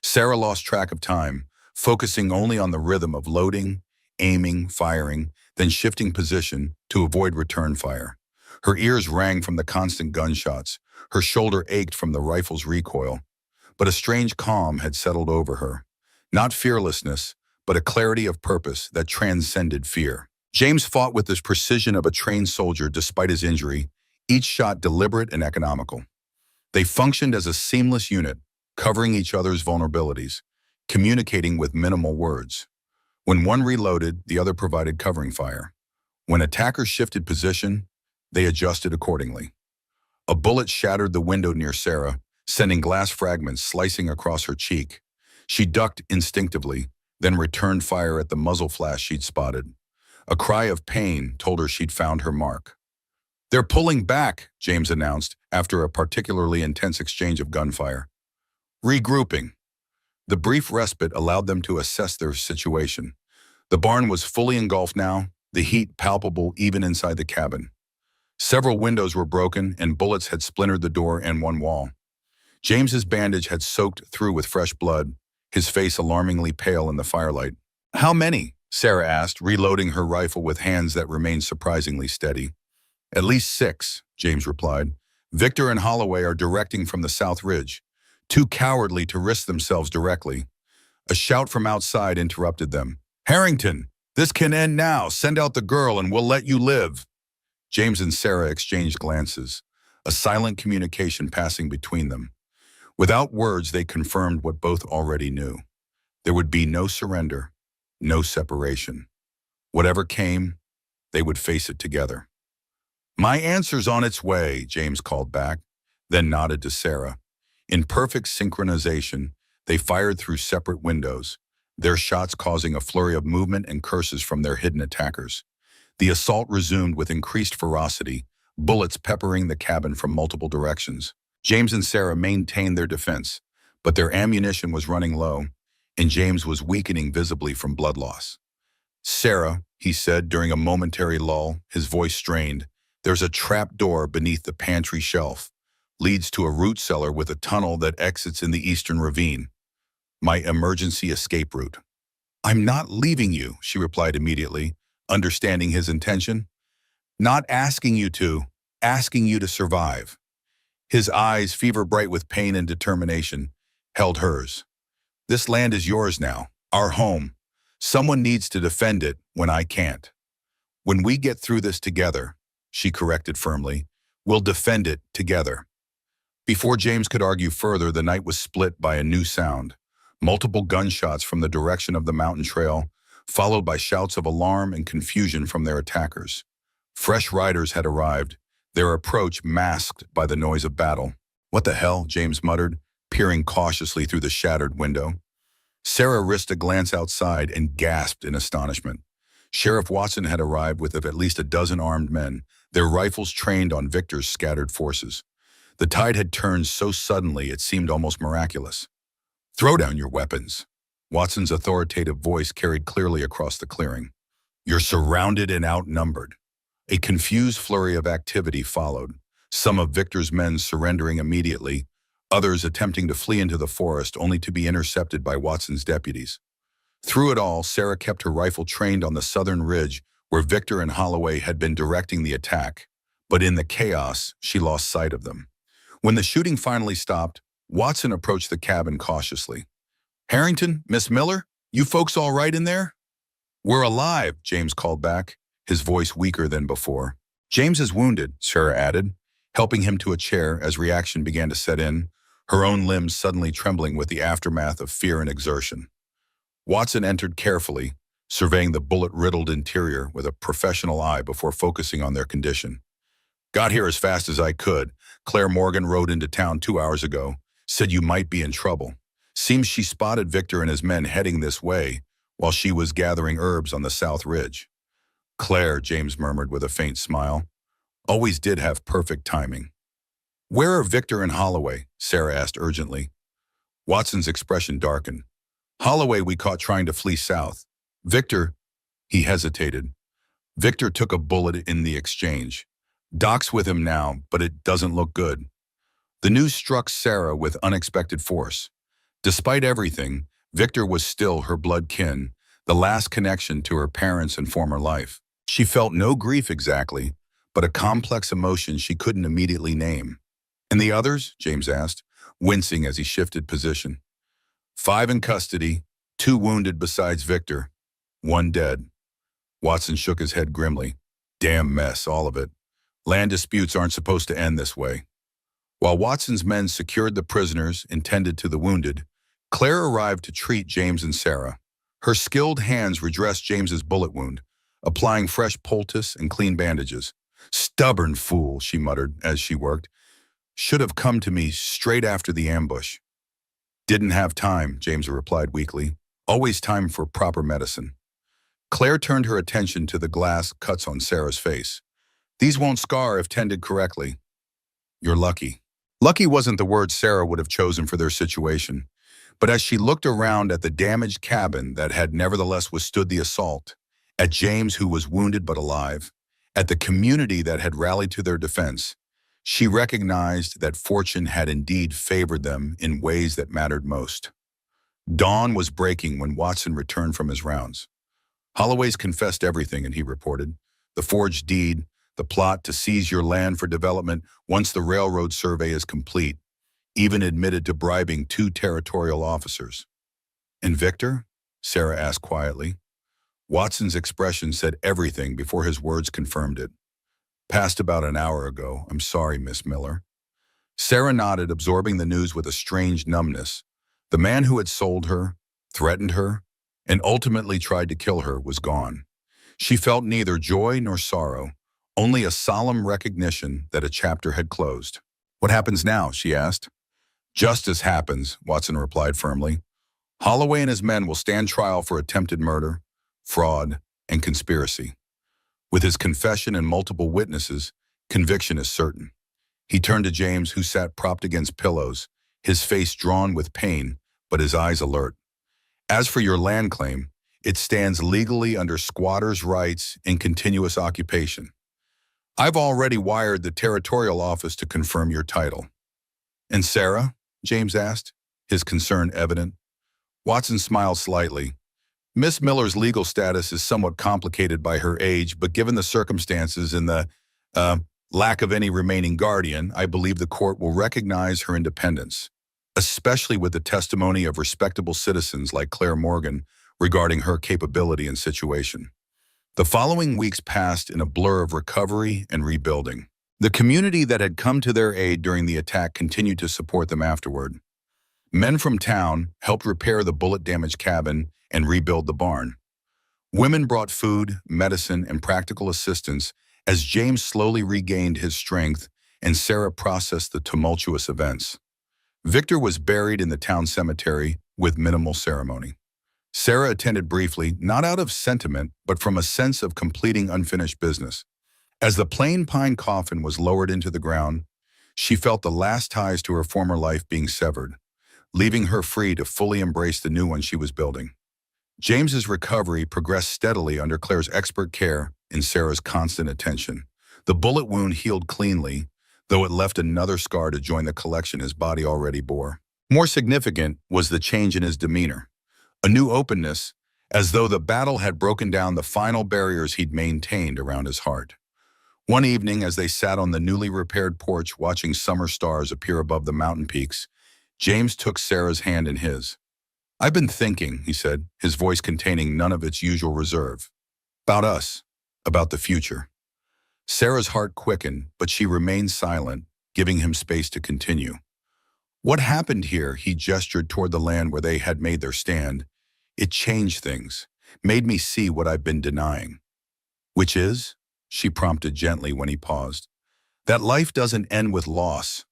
Sarah lost track of time, focusing only on the rhythm of loading, aiming, firing, then shifting position to avoid return fire. Her ears rang from the constant gunshots, her shoulder ached from the rifle's recoil, but a strange calm had settled over her. Not fearlessness, but a clarity of purpose that transcended fear. James fought with the precision of a trained soldier despite his injury, each shot deliberate and economical. They functioned as a seamless unit, covering each other's vulnerabilities, communicating with minimal words. When one reloaded, the other provided covering fire. When attackers shifted position, they adjusted accordingly. A bullet shattered the window near Sarah, sending glass fragments slicing across her cheek. She ducked instinctively, then returned fire at the muzzle flash she'd spotted. A cry of pain told her she'd found her mark. "They're pulling back," James announced after a particularly intense exchange of gunfire. Regrouping. The brief respite allowed them to assess their situation. The barn was fully engulfed now, the heat palpable even inside the cabin. Several windows were broken and bullets had splintered the door and one wall. James's bandage had soaked through with fresh blood, his face alarmingly pale in the firelight. "How many?" Sarah asked, reloading her rifle with hands that remained surprisingly steady. "At least 6, James replied. "Victor and Holloway are directing from the South Ridge, too cowardly to risk themselves directly." A shout from outside interrupted them. "Harrington, this can end now. Send out the girl and we'll let you live." James and Sarah exchanged glances, a silent communication passing between them. Without words, they confirmed what both already knew. There would be no surrender, no separation. Whatever came, they would face it together. "My answer's on its way," James called back, then nodded to Sarah. In perfect synchronization, they fired through separate windows, their shots causing a flurry of movement and curses from their hidden attackers. The assault resumed with increased ferocity, bullets peppering the cabin from multiple directions. James and Sarah maintained their defense, but their ammunition was running low, and James was weakening visibly from blood loss. "Sarah," he said during a momentary lull, his voice strained, "there's a trap door beneath the pantry shelf. Leads to a root cellar with a tunnel that exits in the eastern ravine. My emergency escape route." "I'm not leaving you," she replied immediately, understanding his intention. "Not asking you to, asking you to survive." His eyes, fever bright with pain and determination, held hers. "This land is yours now, our home. Someone needs to defend it when I can't. When we get through this together," she corrected firmly, "we'll defend it together." Before James could argue further, the night was split by a new sound. Multiple gunshots from the direction of the mountain trail, followed by shouts of alarm and confusion from their attackers. Fresh riders had arrived, their approach masked by the noise of battle. "What the hell?" James muttered, peering cautiously through the shattered window. Sarah risked a glance outside and gasped in astonishment. Sheriff Watson had arrived with at least a dozen armed men, their rifles trained on Victor's scattered forces. The tide had turned so suddenly it seemed almost miraculous. "Throw down your weapons." Watson's authoritative voice carried clearly across the clearing. "You're surrounded and outnumbered." A confused flurry of activity followed, some of Victor's men surrendering immediately, others attempting to flee into the forest only to be intercepted by Watson's deputies. Through it all, Sarah kept her rifle trained on the southern ridge where Victor and Holloway had been directing the attack, but in the chaos, she lost sight of them. When the shooting finally stopped, Watson approached the cabin cautiously. "Harrington, Miss Miller, you folks all right in there?" "We're alive," James called back, his voice weaker than before. "James is wounded," Sarah added, helping him to a chair as reaction began to set in, her own limbs suddenly trembling with the aftermath of fear and exertion. Watson entered carefully, surveying the bullet-riddled interior with a professional eye before focusing on their condition. "Got here as fast as I could. Claire Morgan rode into town 2 hours ago, said you might be in trouble. Seems she spotted Victor and his men heading this way while she was gathering herbs on the south ridge." "Claire," James murmured with a faint smile. "Always did have perfect timing." "Where are Victor and Holloway?" Sarah asked urgently. Watson's expression darkened. "Holloway we caught trying to flee south. Victor," he hesitated. "Victor took a bullet in the exchange. Doc's with him now, but it doesn't look good." The news struck Sarah with unexpected force. Despite everything, Victor was still her blood kin, the last connection to her parents and former life. She felt no grief exactly, but a complex emotion she couldn't immediately name. "And the others?" James asked, wincing as he shifted position. "5 in custody, 2 wounded besides Victor, 1 dead." Watson shook his head grimly. "Damn mess, all of it. Land disputes aren't supposed to end this way." While Watson's men secured the prisoners intended to the wounded, Claire arrived to treat James and Sarah. Her skilled hands redressed James's bullet wound, applying fresh poultice and clean bandages. "Stubborn fool," she muttered as she worked. "Should have come to me straight after the ambush." "Didn't have time," James replied weakly. "Always time for proper medicine." Claire turned her attention to the glass cuts on Sarah's face. "These won't scar if tended correctly." "You're lucky." Lucky wasn't the word Sarah would have chosen for their situation, but as she looked around at the damaged cabin that had nevertheless withstood the assault, at James who was wounded but alive, at the community that had rallied to their defense, she recognized that fortune had indeed favored them in ways that mattered most. Dawn was breaking when Watson returned from his rounds. "Holloway's confessed everything," and he reported. "The forged deed, the plot to seize your land for development once the railroad survey is complete, even admitted to bribing 2 territorial officers." "And Victor?" Sarah asked quietly. Watson's expression said everything before his words confirmed it. "Passed about an hour ago. I'm sorry, Miss Miller." Sarah nodded, absorbing the news with a strange numbness. The man who had sold her, threatened her, and ultimately tried to kill her was gone. She felt neither joy nor sorrow, only a solemn recognition that a chapter had closed. "What happens now?" she asked. "Justice happens," Watson replied firmly. "Holloway and his men will stand trial for attempted murder, fraud, and conspiracy. With his confession and multiple witnesses, conviction is certain." He turned to James, who sat propped against pillows, his face drawn with pain, but his eyes alert. "As for your land claim, it stands legally under squatters' rights in continuous occupation. I've already wired the territorial office to confirm your title." "And Sarah?" James asked, his concern evident. Watson smiled slightly. "Miss Miller's legal status is somewhat complicated by her age, but given the circumstances and the lack of any remaining guardian, I believe the court will recognize her independence, especially with the testimony of respectable citizens like Claire Morgan regarding her capability and situation." The following weeks passed in a blur of recovery and rebuilding. The community that had come to their aid during the attack continued to support them afterward. Men from town helped repair the bullet-damaged cabin and rebuild the barn. Women brought food, medicine, and practical assistance as James slowly regained his strength and Sarah processed the tumultuous events. Victor was buried in the town cemetery with minimal ceremony. Sarah attended briefly, not out of sentiment, but from a sense of completing unfinished business. As the plain pine coffin was lowered into the ground, she felt the last ties to her former life being severed, leaving her free to fully embrace the new one she was building. James's recovery progressed steadily under Claire's expert care and Sarah's constant attention. The bullet wound healed cleanly, though it left another scar to join the collection his body already bore. More significant was the change in his demeanor, a new openness, as though the battle had broken down the final barriers he'd maintained around his heart. One evening, as they sat on the newly repaired porch watching summer stars appear above the mountain peaks, James took Sarah's hand in his. "I've been thinking," he said, his voice containing none of its usual reserve. "About us, about the future." Sarah's heart quickened, but she remained silent, giving him space to continue. "What happened here?" He gestured toward the land where they had made their stand. "It changed things, made me see what I've been denying." "Which is?" she prompted gently when he paused. "That life doesn't end with loss,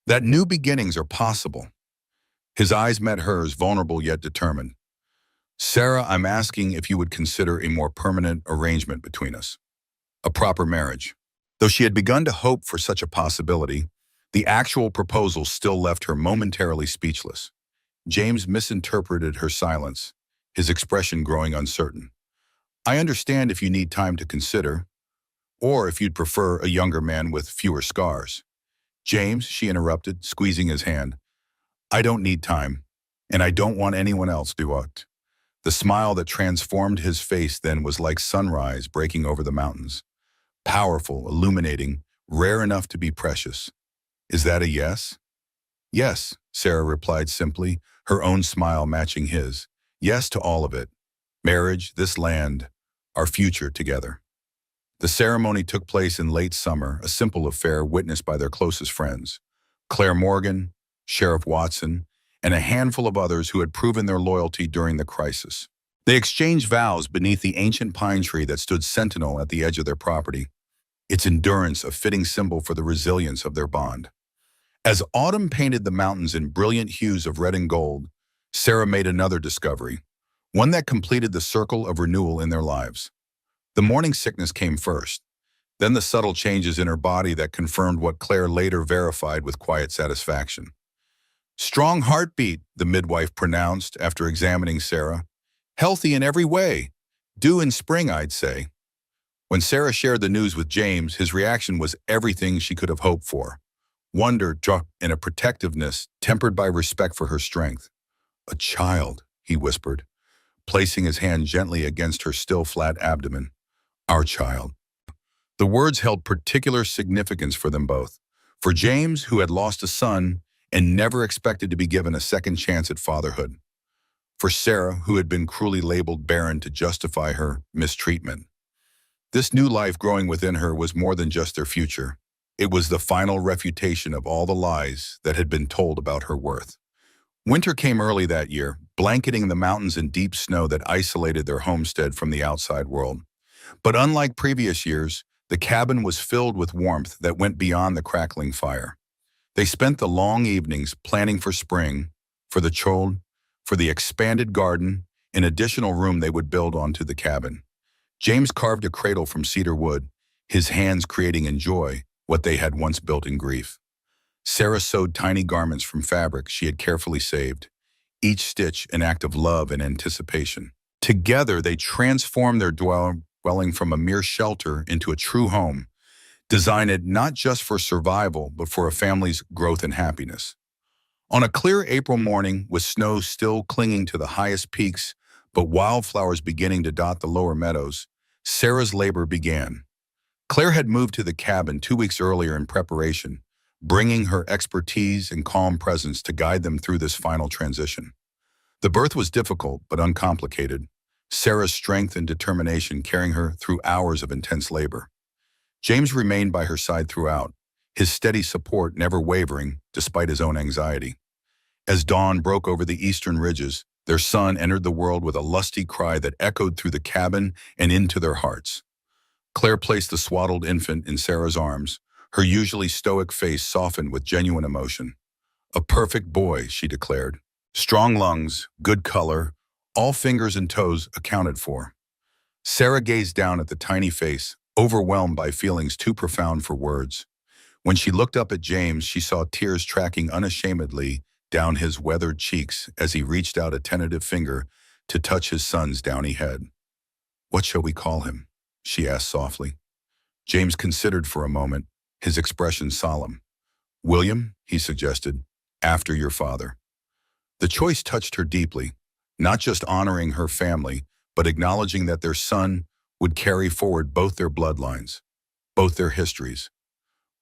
that new beginnings are possible." His eyes met hers, vulnerable yet determined. "Sarah, I'm asking if you would consider a more permanent arrangement between us. A proper marriage." Though she had begun to hope for such a possibility, the actual proposal still left her momentarily speechless. James misinterpreted her silence, his expression growing uncertain. "I understand if you need time to consider, or if you'd prefer a younger man with fewer scars." "James," she interrupted, squeezing his hand, "I don't need time, and I don't want anyone else to." The smile that transformed his face then was like sunrise breaking over the mountains. Powerful, illuminating, rare enough to be precious. "Is that a yes?" "Yes," Sarah replied simply, her own smile matching his. "Yes to all of it. Marriage, this land, our future together." The ceremony took place in late summer, a simple affair witnessed by their closest friends, Claire Morgan, Sheriff Watson, and a handful of others who had proven their loyalty during the crisis. They exchanged vows beneath the ancient pine tree that stood sentinel at the edge of their property, its endurance a fitting symbol for the resilience of their bond. As autumn painted the mountains in brilliant hues of red and gold, Sarah made another discovery, one that completed the circle of renewal in their lives. The morning sickness came first, then the subtle changes in her body that confirmed what Claire later verified with quiet satisfaction. "Strong heartbeat," the midwife pronounced after examining Sarah. "Healthy in every way. Due in spring, I'd say." When Sarah shared the news with James, his reaction was everything she could have hoped for. Wonder, and a protectiveness tempered by respect for her strength. "A child," he whispered, placing his hand gently against her still flat abdomen. "Our child." The words held particular significance for them both. For James, who had lost a son and never expected to be given a second chance at fatherhood. For Sarah, who had been cruelly labeled barren to justify her mistreatment. This new life growing within her was more than just their future. It was the final refutation of all the lies that had been told about her worth. Winter came early that year, blanketing the mountains in deep snow that isolated their homestead from the outside world. But unlike previous years, the cabin was filled with warmth that went beyond the crackling fire. They spent the long evenings planning for spring, for the child, for the expanded garden, an additional room they would build onto the cabin. James carved a cradle from cedar wood, his hands creating in joy what they had once built in grief. Sarah sewed tiny garments from fabric she had carefully saved, each stitch an act of love and anticipation. Together, they transformed their dwelling from a mere shelter into a true home, designed not just for survival, but for a family's growth and happiness. On a clear April morning, with snow still clinging to the highest peaks, but wildflowers beginning to dot the lower meadows, Sarah's labor began. Claire had moved to the cabin 2 weeks earlier in preparation, bringing her expertise and calm presence to guide them through this final transition. The birth was difficult but uncomplicated, Sarah's strength and determination carrying her through hours of intense labor. James remained by her side throughout, his steady support never wavering despite his own anxiety. As dawn broke over the eastern ridges, Their son entered the world with a lusty cry that echoed through the cabin and into their hearts. Claire placed the swaddled infant in Sarah's arms, her usually stoic face softened with genuine emotion. "A perfect boy," she declared. "Strong lungs, good color, all fingers and toes accounted for." Sarah gazed down at the tiny face, overwhelmed by feelings too profound for words. When she looked up at James, she saw tears tracking unashamedly down his weathered cheeks as he reached out a tentative finger to touch his son's downy head. "What shall we call him?" she asked softly. James considered for a moment, his expression solemn. "William," he suggested, "after your father." The choice touched her deeply, not just honoring her family, but acknowledging that their son would carry forward both their bloodlines, both their histories.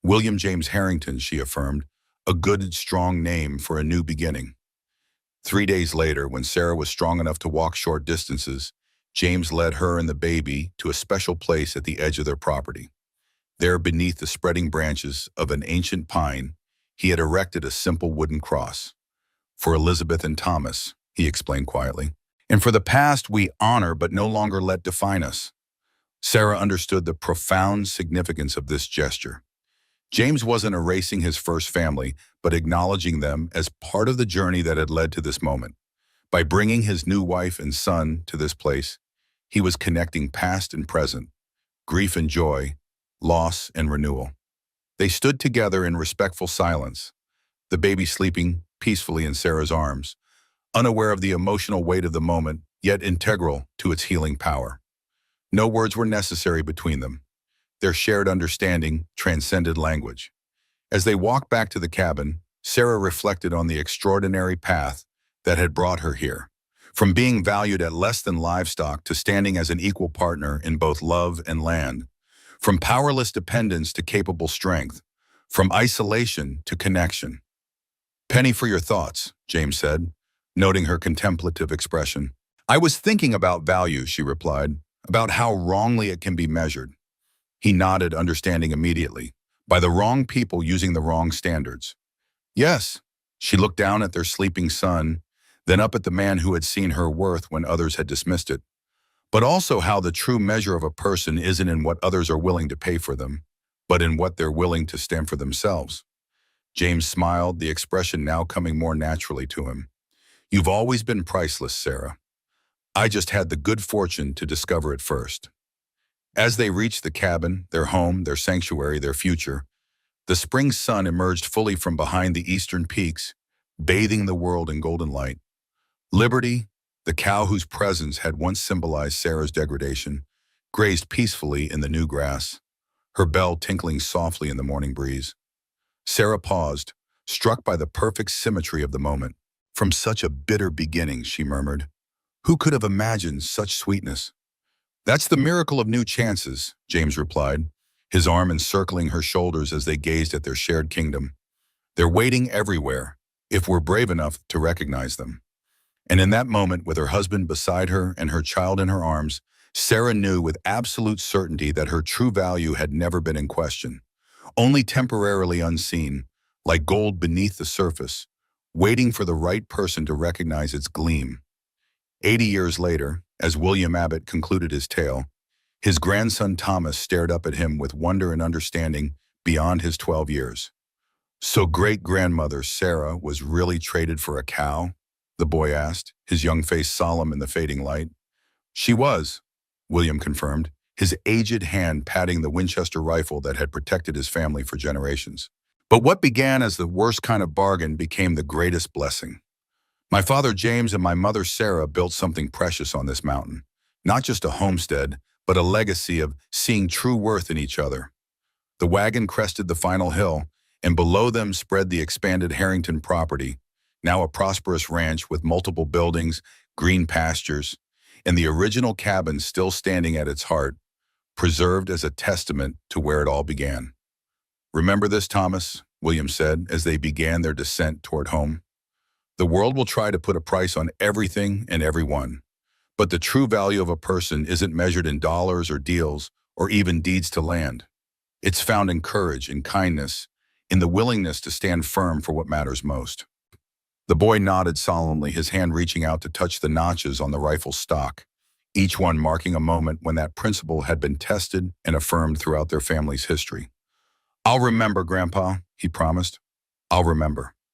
William James Harrington, she affirmed, a good, strong name for a new beginning. 3 days later, when Sarah was strong enough to walk short distances, James led her and the baby to a special place at the edge of their property. There, beneath the spreading branches of an ancient pine, he had erected a simple wooden cross. "For Elizabeth and Thomas," he explained quietly. "And for the past we honor but no longer let define us." Sarah understood the profound significance of this gesture. James wasn't erasing his first family, but acknowledging them as part of the journey that had led to this moment. By bringing his new wife and son to this place, he was connecting past and present, grief and joy, loss and renewal. They stood together in respectful silence, the baby sleeping peacefully in Sarah's arms, unaware of the emotional weight of the moment, yet integral to its healing power. No words were necessary between them. Their shared understanding transcended language. As they walked back to the cabin, Sarah reflected on the extraordinary path that had brought her here. From being valued at less than livestock to standing as an equal partner in both love and land. From powerless dependence to capable strength. From isolation to connection. "Penny for your thoughts," James said, noting her contemplative expression. "I was thinking about value," she replied, "about how wrongly it can be measured." He nodded, understanding immediately. By the wrong people using the wrong standards. "Yes." She looked down at their sleeping son, then up at the man who had seen her worth when others had dismissed it. "But also how the true measure of a person isn't in what others are willing to pay for them, but in what they're willing to stand for themselves." James smiled, the expression now coming more naturally to him. "You've always been priceless, Sarah. I just had the good fortune to discover it first." As they reached the cabin, their home, their sanctuary, their future, the spring sun emerged fully from behind the eastern peaks, bathing the world in golden light. Liberty, the cow whose presence had once symbolized Sarah's degradation, grazed peacefully in the new grass, her bell tinkling softly in the morning breeze. Sarah paused, struck by the perfect symmetry of the moment. "From such a bitter beginning," she murmured. "Who could have imagined such sweetness?" "That's the miracle of new chances," James replied, his arm encircling her shoulders as they gazed at their shared kingdom. "They're waiting everywhere, if we're brave enough to recognize them." And in that moment, with her husband beside her and her child in her arms, Sarah knew with absolute certainty that her true value had never been in question, only temporarily unseen, like gold beneath the surface, waiting for the right person to recognize its gleam. 80 years later, as William Abbott concluded his tale, his grandson Thomas stared up at him with wonder and understanding beyond his 12 years. "So great-grandmother Sarah was really traded for a cow?" the boy asked, his young face solemn in the fading light. "She was," William confirmed, his aged hand patting the Winchester rifle that had protected his family for generations. "But what began as the worst kind of bargain became the greatest blessing. My father James and my mother Sarah built something precious on this mountain. Not just a homestead, but a legacy of seeing true worth in each other." The wagon crested the final hill, and below them spread the expanded Harrington property, now a prosperous ranch with multiple buildings, green pastures, and the original cabin still standing at its heart, preserved as a testament to where it all began. "Remember this, Thomas," William said as they began their descent toward home. "The world will try to put a price on everything and everyone, but the true value of a person isn't measured in dollars or deals or even deeds to land. It's found in courage, in kindness, in the willingness to stand firm for what matters most." The boy nodded solemnly, his hand reaching out to touch the notches on the rifle's stock, each one marking a moment when that principle had been tested and affirmed throughout their family's history. "I'll remember, Grandpa," he promised. "I'll remember."